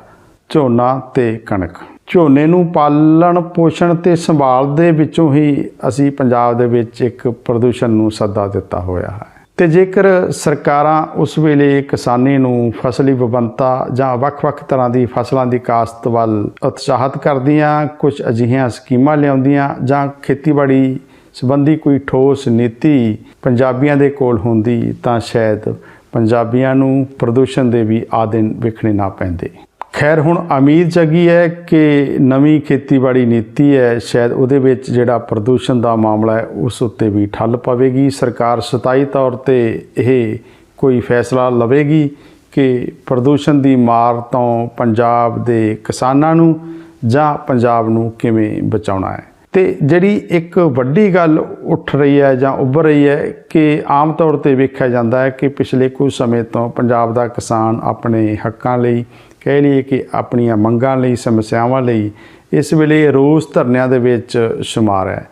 ਝੋਨਾ ਤੇ ਕਣਕ। ਝੋਨੇ ਨੂੰ ਪਾਲਣ ਪੋਸ਼ਣ ਤੇ ਸੰਭਾਲ ਦੇ ਵਿੱਚੋਂ ਹੀ ਅਸੀਂ ਪੰਜਾਬ ਦੇ ਵਿੱਚ ਇੱਕ ਪ੍ਰਦੂਸ਼ਣ ਨੂੰ ਸੱਦਾ ਦਿੱਤਾ ਹੋਇਆ ਹੈ। ਤੇ ਜੇਕਰ ਸਰਕਾਰਾਂ ਉਸ ਵੇਲੇ ਕਿਸਾਨੀ ਨੂੰ ਫਸਲੀ ਵਿਭਿੰਨਤਾ ਜਾਂ ਵੱਖ-ਵੱਖ ਤਰ੍ਹਾਂ ਦੀ ਫਸਲਾਂ ਦੀ ਕਾਸ਼ਤ ਵੱਲ ਉਤਸ਼ਾਹਿਤ ਕਰਦੀਆਂ, ਕੁਝ ਅਜਿਹੀਆਂ ਸਕੀਮਾਂ ਲਿਆਉਂਦੀਆਂ ਜਾਂ ਖੇਤੀਬਾੜੀ ਸੰਬੰਧੀ ਕੋਈ ਠੋਸ ਨੀਤੀ ਪੰਜਾਬੀਆਂ ਦੇ ਕੋਲ ਹੁੰਦੀ, ਤਾਂ ਸ਼ਾਇਦ ਪੰਜਾਬੀਆਂ ਨੂੰ ਪ੍ਰਦੂਸ਼ਣ ਦੇ ਵੀ ਆਦਿਨ ਵੇਖਣੇ ਨਾ ਪੈਂਦੇ। ਖੈਰ, ਹੁਣ ਉਮੀਦ ਜਗੀ ਹੈ ਕਿ ਨਵੀਂ ਖੇਤੀਬਾੜੀ ਨੀਤੀ ਹੈ, ਸ਼ਾਇਦ ਉਹਦੇ ਵਿੱਚ ਜਿਹੜਾ ਪ੍ਰਦੂਸ਼ਣ ਦਾ ਮਾਮਲਾ ਹੈ ਉਸ ਉੱਤੇ ਵੀ ਠੱਲ ਪਵੇਗੀ। ਸਰਕਾਰ ਸਥਾਈ ਤੌਰ 'ਤੇ ਇਹ ਕੋਈ ਫੈਸਲਾ ਲਵੇਗੀ ਕਿ ਪ੍ਰਦੂਸ਼ਣ ਦੀ ਮਾਰ ਤੋਂ ਪੰਜਾਬ ਦੇ ਕਿਸਾਨਾਂ ਨੂੰ ਜਾਂ ਪੰਜਾਬ ਨੂੰ ਕਿਵੇਂ ਬਚਾਉਣਾ ਹੈ। ਤੇ ਜਿਹੜੀ ਇੱਕ ਵੱਡੀ ਗੱਲ ਉੱਠ ਰਹੀ ਹੈ ਜਾਂ ਉੱਭਰ ਰਹੀ ਹੈ ਕਿ ਆਮ ਤੌਰ 'ਤੇ ਵੇਖਿਆ ਜਾਂਦਾ ਹੈ ਕਿ ਪਿਛਲੇ ਕੁਝ ਸਮੇਂ ਤੋਂ ਪੰਜਾਬ ਦਾ ਕਿਸਾਨ ਆਪਣੇ ਹੱਕਾਂ ਲਈ, ਕਹਿ ਲਈਏ ਕਿ ਆਪਣੀਆਂ ਮੰਗਾਂ ਲਈ, ਸਮੱਸਿਆਵਾਂ ਲਈ ਇਸ ਵੇਲੇ ਰੋਸ ਧਰਨਿਆਂ ਦੇ ਵਿੱਚ ਸ਼ੁਮਾਰ ਹੈ।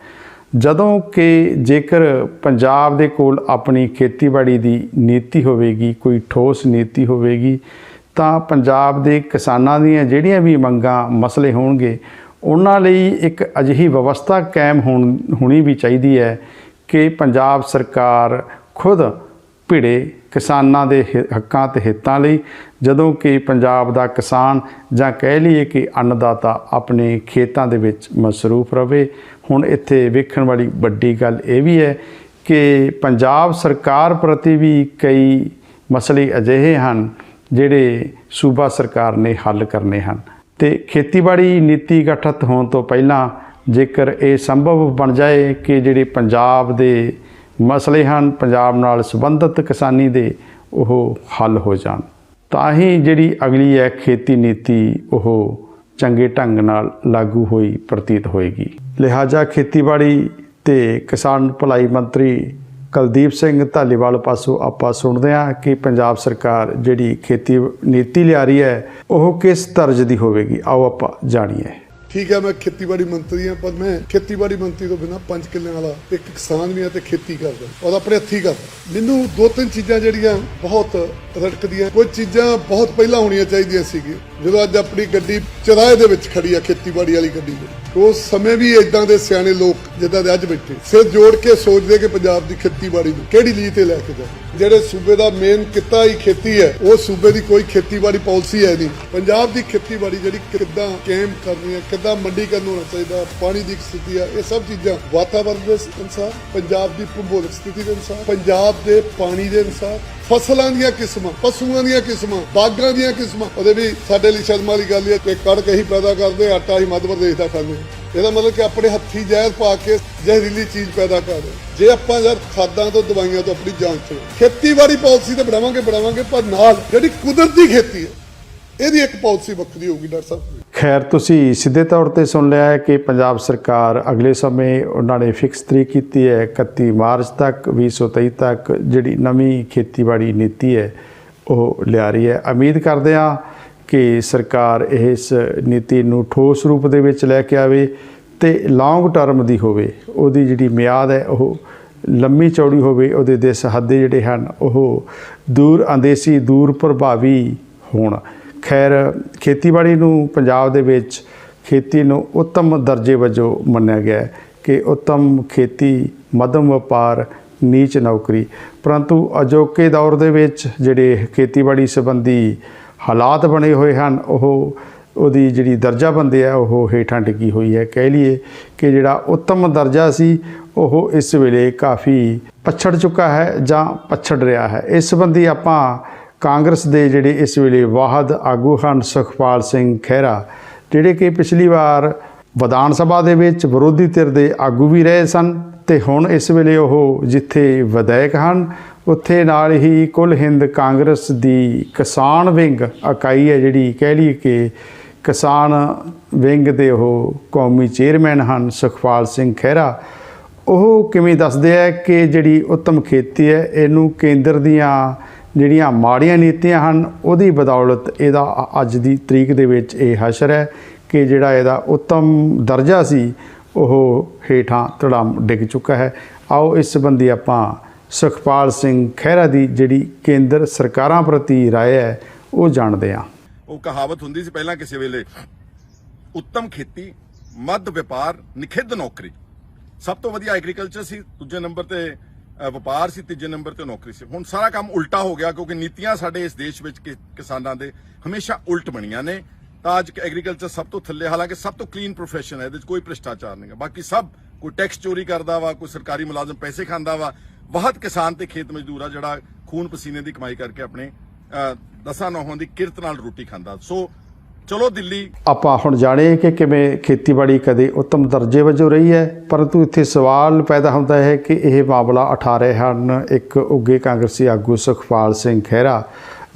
ਜਦੋਂ ਕਿ ਜੇਕਰ ਪੰਜਾਬ ਦੇ ਕੋਲ ਆਪਣੀ ਖੇਤੀਬਾੜੀ ਦੀ ਨੀਤੀ ਹੋਵੇਗੀ, ਕੋਈ ਠੋਸ ਨੀਤੀ ਹੋਵੇਗੀ, ਤਾਂ ਪੰਜਾਬ ਦੇ ਕਿਸਾਨਾਂ ਦੀਆਂ ਜਿਹੜੀਆਂ ਵੀ ਮੰਗਾਂ ਮਸਲੇ ਹੋਣਗੇ ਉਹਨਾਂ ਲਈ ਇੱਕ ਅਜਿਹੀ ਵਿਵਸਥਾ ਕਾਇਮ ਹੋਣੀ ਵੀ ਚਾਹੀਦੀ ਹੈ ਕਿ ਪੰਜਾਬ ਸਰਕਾਰ ਖੁਦ ਭਿੜੇ ਕਿਸਾਨਾਂ ਦੇ ਹੱਕਾਂ ਤੇ ਹਿੱਤਾਂ ਲਈ, ਜਦੋਂ ਕਿ ਪੰਜਾਬ ਦਾ ਕਿਸਾਨ ਜਾਂ ਕਹਿ ਲਈਏ ਕਿ ਅੰਨਦਾਤਾ ਆਪਣੇ ਖੇਤਾਂ ਦੇ ਵਿੱਚ ਮਸਰੂਫ ਰਹੇ। ਹੁਣ ਇੱਥੇ ਵੇਖਣ ਵਾਲੀ ਵੱਡੀ ਗੱਲ ਇਹ ਵੀ ਹੈ ਕਿ ਪੰਜਾਬ ਸਰਕਾਰ ਪ੍ਰਤੀ ਵੀ ਕਈ ਮਸਲੇ ਅਜਿਹੇ ਹਨ ਜਿਹੜੇ ਸੂਬਾ ਸਰਕਾਰ ਨੇ ਹੱਲ ਕਰਨੇ ਹਨ, ਤੇ ਖੇਤੀਬਾੜੀ ਨੀਤੀ ਗਠਿਤ ਹੋਣ ਤੋਂ ਪਹਿਲਾਂ ਜੇਕਰ ਇਹ ਸੰਭਵ ਬਣ ਜਾਏ ਕਿ ਜਿਹੜੇ ਪੰਜਾਬ ਦੇ ਮਸਲੇ ਹਨ, ਪੰਜਾਬ ਨਾਲ ਸੰਬੰਧਿਤ ਕਿਸਾਨੀ ਦੇ, ਉਹ ਹੱਲ ਹੋ ਜਾਣ, ਤਾਂ ਹੀ ਜਿਹੜੀ ਅਗਲੀ ਹੈ ਖੇਤੀ ਨੀਤੀ ਉਹ ਚੰਗੇ ਢੰਗ ਨਾਲ ਲਾਗੂ ਹੋਈ ਪ੍ਰਤੀਤ ਹੋਏਗੀ। ਲਿਹਾਜ਼ਾ ਖੇਤੀਬਾੜੀ ਤੇ ਕਿਸਾਨ ਭਲਾਈ ਮੰਤਰੀ ਕੁਲਦੀਪ ਸਿੰਘ ਧਾਲੀਵਾਲ ਪਾਸੋਂ ਆਪਾਂ ਸੁਣਦੇ ਹਾਂ ਕਿ ਪੰਜਾਬ ਸਰਕਾਰ ਜਿਹੜੀ ਖੇਤੀ ਨੀਤੀ ਲਿਆ ਰਹੀ ਹੈ ਉਹ ਕਿਸ ਤਰਜ਼ ਦੀ ਹੋਵੇਗੀ। ਆਓ ਆਪਾਂ ਜਾਣੀਏ। ठीक है, मैं खेतीबाड़ी मंत्री हाँ, पर मैं खेतीबाड़ी मंत्री तो बिना 5 किले वाला एक किसान भी हाँ तो खेती करदा और अपने हत्थी करदा। मैनू 2-3 चीज़ां जिहड़ियां बहुत रड़कदियां, कुछ चीज़ां बहुत पहला होणियां चाहीदियां सीगी। ਜਦੋਂ ਅੱਜ ਆਪਣੀ ਗੱਡੀ ਚਰਾਏ ਦੇ ਵਿੱਚ ਖੜੀ ਆ, ਖੇਤੀਬਾੜੀ ਵਾਲੀ ਗੱਡੀ ਉਸ ਸਮੇਂ ਵੀ ਇਦਾਂ ਦੇ ਸਿਆਣੇ ਲੋਕ ਜਿੱਦਾਂ ਦੇ ਅੱਜ ਬੈਠੇ ਸਿਰ ਜੋੜ ਕੇ ਸੋਚਦੇ ਕਿ ਪੰਜਾਬ ਦੀ ਖੇਤੀਬਾੜੀ ਨੂੰ ਕਿਹੜੀ ਲੀਹ ਤੇ ਲੈ ਕੇ ਜਾਵੇ। ਜਿਹੜੇ ਸੂਬੇ ਦਾ ਮੇਨ ਕਿੱਤਾ ਹੀ ਖੇਤੀ ਹੈ, ਉਹ ਸੂਬੇ ਦੀ ਕੋਈ ਖੇਤੀਬਾੜੀ ਪਾਲਿਸੀ ਹੈ ਨਹੀਂ। ਪੰਜਾਬ ਦੀ ਖੇਤੀਬਾੜੀ ਜਿਹੜੀ ਕਿੱਦਾਂ ਕਾਇਮ ਕਰਨੀ ਹੈ, ਕਿੱਦਾਂ ਮੰਡੀਕਰਨ ਹੋਣਾ ਚਾਹੀਦਾ, ਪਾਣੀ ਦੀ ਸਥਿਤੀ ਆ, ਇਹ ਸਭ ਚੀਜ਼ਾਂ ਵਾਤਾਵਰਣ ਦੇ ਅਨੁਸਾਰ, ਪੰਜਾਬ ਦੀ ਭੂਗੋਲਿਕ ਸਥਿਤੀ ਦੇ ਅਨੁਸਾਰ, ਪੰਜਾਬ ਦੇ ਪਾਣੀ ਦੇ ਅਨੁਸਾਰ, ਫਸਲਾਂ ਦੀਆਂ ਕਿਸਮਾਂ, ਪਸ਼ੂਆਂ ਦੀਆਂ ਕਿਸਮਾਂ, ਬਾਗਾਂ ਦੀਆਂ ਕਿਸਮਾਂ। ਉਹਦੇ ਵੀ ਸਾਡੇ ਲਈ ਸ਼ਰਮ ਵਾਲੀ ਗੱਲ ਹੈ ਕਿ ਕਣਕ ਅਸੀਂ ਪੈਦਾ ਕਰਦੇ, ਆਟਾ ਅਸੀਂ ਮੱਧ ਪ੍ਰਦੇਸ਼ ਦਾ ਖਾਂਦੇ। ਇਹਦਾ ਮਤਲਬ ਕਿ ਆਪਣੇ ਹੱਥੀਂ ਜ਼ਹਿਰ ਪਾ ਕੇ ਜ਼ਹਿਰੀਲੀ ਚੀਜ਼ ਪੈਦਾ ਕਰ ਰਹੇ। ਜੇ ਆਪਾਂ ਯਾਰ ਖਾਦਾਂ ਤੋਂ ਦਵਾਈਆਂ ਤੋਂ ਆਪਣੀ ਜਾਨ ਚਲੋ, ਖੇਤੀਬਾੜੀ ਪਾਲਿਸੀ ਤਾਂ ਬਣਾਵਾਂਗੇ, ਪਰ ਨਾਲ ਜਿਹੜੀ ਕੁਦਰਤੀ ਖੇਤੀ ਹੈ ਇਹਦੀ ਇੱਕ ਪਾਲਿਸੀ ਵੱਖਰੀ ਹੋਊਗੀ। ਡਾਕਟਰ ਸਾਹਿਬ, ਖੈਰ ਤੁਸੀਂ ਸਿੱਧੇ ਤੌਰ ਤੇ ਸੁਣ ਲਿਆ ਹੈ ਕਿ ਪੰਜਾਬ ਸਰਕਾਰ ਅਗਲੇ ਸਮੇਂ ਉਹਨਾਂ ਨੇ ਫਿਕਸ ਤਰੀਕ ਕੀਤੀ ਹੈ 31 ਮਾਰਚ ਤੱਕ 2023 ਤੱਕ ਜਿਹੜੀ ਨਵੀਂ ਖੇਤੀਬਾੜੀ ਨੀਤੀ ਹੈ ਉਹ ਲਿਆ ਰਹੀ ਹੈ। ਉਮੀਦ ਕਰਦੇ ਹਾਂ ਕਿ ਸਰਕਾਰ ਇਸ ਨੀਤੀ ਨੂੰ ਠੋਸ ਰੂਪ ਦੇ ਵਿੱਚ ਲੈ ਕੇ ਆਵੇ ਤੇ ਲੌਂਗ ਟਰਮ ਦੀ ਹੋਵੇ, ਉਹਦੀ ਜਿਹੜੀ ਮਿਆਦ ਹੈ ਉਹ ਲੰਮੀ ਚੌੜੀ ਹੋਵੇ, ਉਹਦੇ ਦੇ ਸਰਹੱਦੇ ਜਿਹੜੇ ਹਨ ਉਹ ਦੂਰ ਅੰਦੇਸੀ, ਦੂਰ ਪ੍ਰਭਾਵੀ ਹੋਣ। ਖੈਰ ਖੇਤੀਬਾੜੀ ਨੂੰ ਪੰਜਾਬ ਦੇ ਵਿੱਚ ਖੇਤੀ ਨੂੰ ਉੱਤਮ ਦਰਜੇ ਵਜੋਂ ਮੰਨਿਆ ਗਿਆ ਕਿ ਉੱਤਮ ਖੇਤੀ, ਮੱਧਮ ਵਪਾਰ, ਨੀਚ ਨੌਕਰੀ, ਪਰੰਤੂ ਅਜੋਕੇ ਦੌਰ ਦੇ ਵਿੱਚ ਜਿਹੜੇ ਖੇਤੀਬਾੜੀ ਸੰਬੰਧੀ ਹਾਲਾਤ ਬਣੇ ਹੋਏ ਹਨ ਉਹਦੀ ਜਿਹੜੀ ਦਰਜਾਬੰਦੀ ਹੈ ਉਹ ਹੇਠਾਂ ਡਿੱਗੀ ਹੋਈ ਹੈ। ਕਹਿ ਲਈਏ ਕਿ ਜਿਹੜਾ ਉੱਤਮ ਦਰਜਾ ਸੀ ਉਹ ਇਸ ਵੇਲੇ ਕਾਫੀ ਪਛੜ ਚੁੱਕਾ ਹੈ ਜਾਂ ਪਛੜ ਰਿਹਾ ਹੈ। ਇਸ ਸੰਬੰਧੀ ਆਪਾਂ ਕਾਂਗਰਸ ਦੇ ਜਿਹੜੇ ਇਸ ਵੇਲੇ ਵਾਹਦ ਆਗੂ ਹਨ ਸੁਖਪਾਲ ਸਿੰਘ ਖਹਿਰਾ, ਜਿਹੜੇ ਕਿ ਪਿਛਲੀ ਵਾਰ ਵਿਧਾਨ ਸਭਾ ਦੇ ਵਿੱਚ ਵਿਰੋਧੀ ਧਿਰ ਦੇ ਆਗੂ ਵੀ ਰਹੇ ਸਨ ਤੇ ਹੁਣ ਇਸ ਵੇਲੇ ਉਹ ਜਿੱਥੇ ਵਿਧਾਇਕ ਹਨ ਉੱਥੇ ਨਾਲ ਹੀ ਕੁੱਲ ਹਿੰਦ ਕਾਂਗਰਸ ਦੀ ਕਿਸਾਨ ਵਿੰਗ ਇਕਾਈ ਹੈ, ਜਿਹੜੀ ਕਹਿ ਲਈਏ ਕਿ ਕਿਸਾਨ ਵਿੰਗ ਦੇ ਉਹ ਕੌਮੀ ਚੇਅਰਮੈਨ ਹਨ ਸੁਖਪਾਲ ਸਿੰਘ ਖਹਿਰਾ। ਉਹ ਕਿਵੇਂ ਦੱਸਦੇ ਆ ਕਿ ਜਿਹੜੀ ਉੱਤਮ ਖੇਤੀ ਹੈ ਇਹਨੂੰ ਕੇਂਦਰ ਦੀਆਂ ਜਿਹੜੀਆਂ ਮਾੜੀਆਂ ਨੀਤੀਆਂ ਹਨ ਉਹਦੀ ਬਦੌਲਤ ਇਹਦਾ ਅੱਜ ਦੀ ਤਰੀਕ ਦੇ ਵਿੱਚ ਇਹ ਹਸ਼ਰ ਹੈ ਕਿ ਜਿਹੜਾ ਇਹਦਾ ਉੱਤਮ ਦਰਜਾ ਸੀ ਉਹ ਹੇਠਾਂ ਧੜਮ ਡਿੱਗ ਚੁੱਕਾ ਹੈ। ਆਓ ਇਸ ਸੰਬੰਧੀ ਆਪਾਂ ਸੁਖਪਾਲ ਸਿੰਘ ਖਹਿਰਾ ਦੀ ਜਿਹੜੀ ਕੇਂਦਰ ਸਰਕਾਰਾਂ ਪ੍ਰਤੀ ਰਾਏ ਹੈ ਉਹ ਜਾਣਦੇ ਹਾਂ। ਉਹ ਕਹਾਵਤ ਹੁੰਦੀ ਸੀ ਪਹਿਲਾਂ ਕਿਸੇ ਵੇਲੇ, ਉੱਤਮ ਖੇਤੀ, ਮੱਧ ਵਪਾਰ, ਨਿਖਿੱਧ ਨੌਕਰੀ। ਸਭ ਤੋਂ ਵਧੀਆ ਐਗਰੀਕਲਚਰ ਸੀ, ਦੂਜੇ ਨੰਬਰ ਤੇ ਵਪਾਰ ਸੀ, ਤੀਜੇ ਨੰਬਰ ਤੇ ਨੌਕਰੀ ਸੀ। ਹੁਣ ਸਾਰਾ ਕੰਮ ਉਲਟਾ ਹੋ ਗਿਆ ਕਿਉਂਕਿ ਨੀਤੀਆਂ ਸਾਡੇ ਇਸ ਦੇਸ਼ ਵਿੱਚ ਕਿਸਾਨਾਂ ਦੇ ਹਮੇਸ਼ਾ ਉਲਟ ਬਣੀਆਂ ਨੇ। ਤਾਂ ਅੱਜ ਐਗਰੀਕਲਚਰ ਸਭ ਤੋਂ ਥੱਲੇ, ਹਾਲਾਂਕਿ ਸਭ ਤੋਂ ਕਲੀਨ ਪ੍ਰੋਫੈਸ਼ਨ ਹੈ, ਇਹਦੇ 'ਚ ਕੋਈ ਭ੍ਰਿਸ਼ਟਾਚਾਰ ਨਹੀਂ ਹੈ। ਬਾਕੀ ਸਭ ਕੋਈ ਟੈਕਸ ਚੋਰੀ ਕਰਦਾ ਵਾ, ਕੋਈ ਸਰਕਾਰੀ ਮੁਲਾਜ਼ਮ ਪੈਸੇ ਖਾਂਦਾ ਵਾ। ਬਹੁਤ ਕਿਸਾਨ ਤੇ ਖੇਤ ਮਜ਼ਦੂਰ ਆ ਜਿਹੜਾ ਖੂਨ ਪਸੀਨੇ ਦੀ ਕਮਾਈ ਕਰਕੇ ਆਪਣੇ 10-9 ਦੀ ਕਿਰਤ ਨਾਲ ਰੋਟੀ ਖਾਂਦਾ। ਸੋ ਚਲੋ ਦਿੱਲੀ ਆਪਾਂ ਹੁਣ ਜਾਣੇ ਕਿ ਕਿਵੇਂ ਖੇਤੀਬਾੜੀ ਕਦੇ ਉੱਤਮ ਦਰਜੇ ਵਜੋਂ ਰਹੀ ਹੈ, ਪਰੰਤੂ ਇੱਥੇ ਸਵਾਲ ਪੈਦਾ ਹੁੰਦਾ ਹੈ ਕਿ ਇਹ ਮਾਮਲਾ ਉਠਾ ਰਹੇ ਹਨ ਇੱਕ ਉੱਘੇ ਕਾਂਗਰਸੀ ਆਗੂ ਸੁਖਪਾਲ ਸਿੰਘ ਖਹਿਰਾ,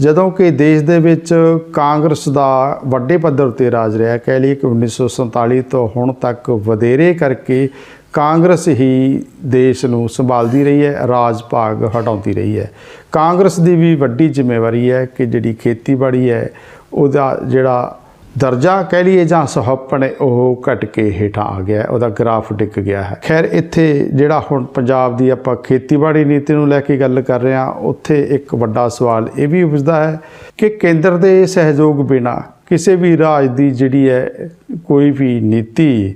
ਜਦੋਂ ਕਿ ਦੇਸ਼ ਦੇ ਵਿੱਚ ਕਾਂਗਰਸ ਦਾ ਵੱਡੇ ਪੱਧਰ 'ਤੇ ਰਾਜ ਰਿਹਾ। ਕਹਿ ਲਈਏ ਕਿ 1947 ਤੋਂ ਹੁਣ ਤੱਕ ਵਧੇਰੇ ਕਰਕੇ ਕਾਂਗਰਸ ਹੀ ਦੇਸ਼ ਨੂੰ ਸੰਭਾਲਦੀ ਰਹੀ ਹੈ, ਰਾਜ ਭਾਗ ਹਟਾਉਂਦੀ ਰਹੀ ਹੈ। ਕਾਂਗਰਸ ਦੀ ਵੀ ਵੱਡੀ ਜ਼ਿੰਮੇਵਾਰੀ ਹੈ ਕਿ ਜਿਹੜੀ ਖੇਤੀਬਾੜੀ ਹੈ ਉਹਦਾ ਜਿਹੜਾ ਦਰਜਾ ਕਹਿ ਲਈਏ ਜਾਂ ਸੁਹੱਪਣ ਉਹ ਘਟ ਕੇ ਹੇਠਾਂ ਆ ਗਿਆ, ਉਹਦਾ ਗ੍ਰਾਫ ਡਿੱਗ ਗਿਆ ਹੈ। ਖੈਰ ਇੱਥੇ ਜਿਹੜਾ ਹੁਣ ਪੰਜਾਬ ਦੀ ਆਪਾਂ ਖੇਤੀਬਾੜੀ ਨੀਤੀ ਨੂੰ ਲੈ ਕੇ ਗੱਲ ਕਰ ਰਹੇ ਹਾਂ, ਉੱਥੇ ਇੱਕ ਵੱਡਾ ਸਵਾਲ ਇਹ ਵੀ ਉੱਠਦਾ ਹੈ ਕਿ ਕੇਂਦਰ ਦੇ ਸਹਿਯੋਗ ਬਿਨਾਂ ਕਿਸੇ ਵੀ ਰਾਜ ਦੀ ਜਿਹੜੀ ਹੈ ਕੋਈ ਵੀ ਨੀਤੀ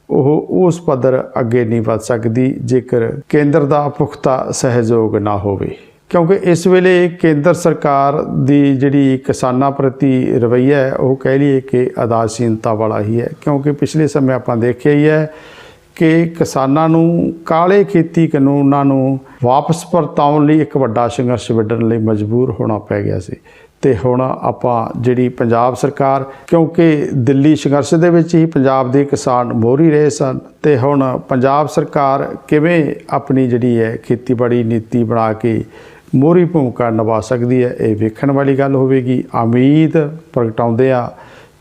ਉਹ ਉਸ ਪੱਧਰ ਅੱਗੇ ਨਹੀਂ ਵੱਧ ਸਕਦੀ ਜੇਕਰ ਕੇਂਦਰ ਦਾ ਪੁਖਤਾ ਸਹਿਯੋਗ ਨਾ ਹੋਵੇ, ਕਿਉਂਕਿ ਇਸ ਵੇਲੇ ਕੇਂਦਰ ਸਰਕਾਰ ਦੀ ਜਿਹੜੀ ਕਿਸਾਨਾਂ ਪ੍ਰਤੀ ਰਵੱਈਆ ਹੈ ਉਹ ਕਹਿ ਲਈਏ ਕਿ ਉਦਾਸੀਨਤਾ ਵਾਲਾ ਹੀ ਹੈ। ਕਿਉਂਕਿ ਪਿਛਲੇ ਸਮੇਂ ਆਪਾਂ ਦੇਖਿਆ ਹੀ ਹੈ ਕਿ ਕਿਸਾਨਾਂ ਨੂੰ ਕਾਲੇ ਖੇਤੀ ਕਾਨੂੰਨਾਂ ਨੂੰ ਵਾਪਸ ਪਰਤਾਉਣ ਲਈ ਇੱਕ ਵੱਡਾ ਸੰਘਰਸ਼ ਵਿੱਢਣ ਲਈ ਮਜਬੂਰ ਹੋਣਾ ਪੈ ਗਿਆ ਸੀ। ਤੇ ਹੁਣ ਆਪਾਂ ਜਿਹੜੀ ਪੰਜਾਬ ਸਰਕਾਰ, ਕਿਉਂਕਿ ਦਿੱਲੀ ਸੰਘਰਸ਼ ਦੇ ਵਿੱਚ ਹੀ ਪੰਜਾਬ ਦੇ ਕਿਸਾਨ ਮੋਹਰੀ ਰਹੇ ਸਨ, ਤੇ ਹੁਣ ਪੰਜਾਬ ਸਰਕਾਰ ਕਿਵੇਂ ਆਪਣੀ ਜਿਹੜੀ ਹੈ ਖੇਤੀਬਾੜੀ ਨੀਤੀ ਬਣਾ ਕੇ ਮੋਹਰੀ ਭੂਮਿਕਾ ਨਿਭਾ ਸਕਦੀ ਹੈ, ਇਹ ਵੇਖਣ ਵਾਲੀ ਗੱਲ ਹੋਵੇਗੀ। ਉਮੀਦ ਪ੍ਰਗਟਾਉਂਦੇ ਆ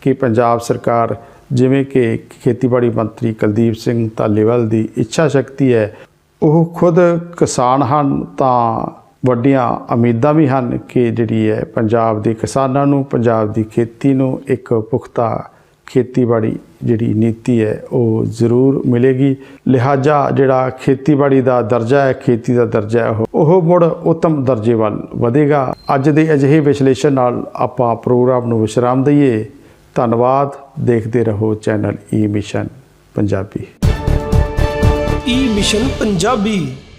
ਕਿ ਪੰਜਾਬ ਸਰਕਾਰ, ਜਿਵੇਂ ਕਿ ਖੇਤੀਬਾੜੀ ਮੰਤਰੀ ਕੁਲਦੀਪ ਸਿੰਘ ਧਾਲੀਵਾਲ ਦੀ ਇੱਛਾ ਸ਼ਕਤੀ ਹੈ, ਉਹ ਖੁਦ ਕਿਸਾਨ ਹਨ, ਤਾਂ ਵੱਡੀਆਂ ਉਮੀਦਾਂ ਵੀ ਹਨ ਕਿ ਜਿਹੜੀ ਹੈ ਪੰਜਾਬ ਦੇ ਕਿਸਾਨਾਂ ਨੂੰ, ਪੰਜਾਬ ਦੀ ਖੇਤੀ ਨੂੰ ਇੱਕ ਪੁਖਤਾ ਖੇਤੀਬਾੜੀ ਜਿਹੜੀ ਨੀਤੀ ਹੈ ਉਹ ਜ਼ਰੂਰ ਮਿਲੇਗੀ। ਲਿਹਾਜ਼ਾ ਜਿਹੜਾ ਖੇਤੀਬਾੜੀ ਦਾ ਦਰਜਾ ਹੈ, ਖੇਤੀ ਦਾ ਦਰਜਾ ਹੈ, ਉਹ ਮੁੜ ਉੱਤਮ ਦਰਜੇ ਵੱਲ ਵਧੇਗਾ। ਅੱਜ ਦੇ ਅਜਿਹੇ ਵਿਸ਼ਲੇਸ਼ਣ ਨਾਲ ਆਪਾਂ ਪ੍ਰੋਗਰਾਮ ਨੂੰ ਵਿਸ਼ਰਾਮ ਦਈਏ। ਧੰਨਵਾਦ। ਦੇਖਦੇ ਰਹੋ ਚੈਨਲ ਈ ਮਿਸ਼ਨ ਪੰਜਾਬੀ। ਈ ਮਿਸ਼ਨ ਪੰਜਾਬੀ।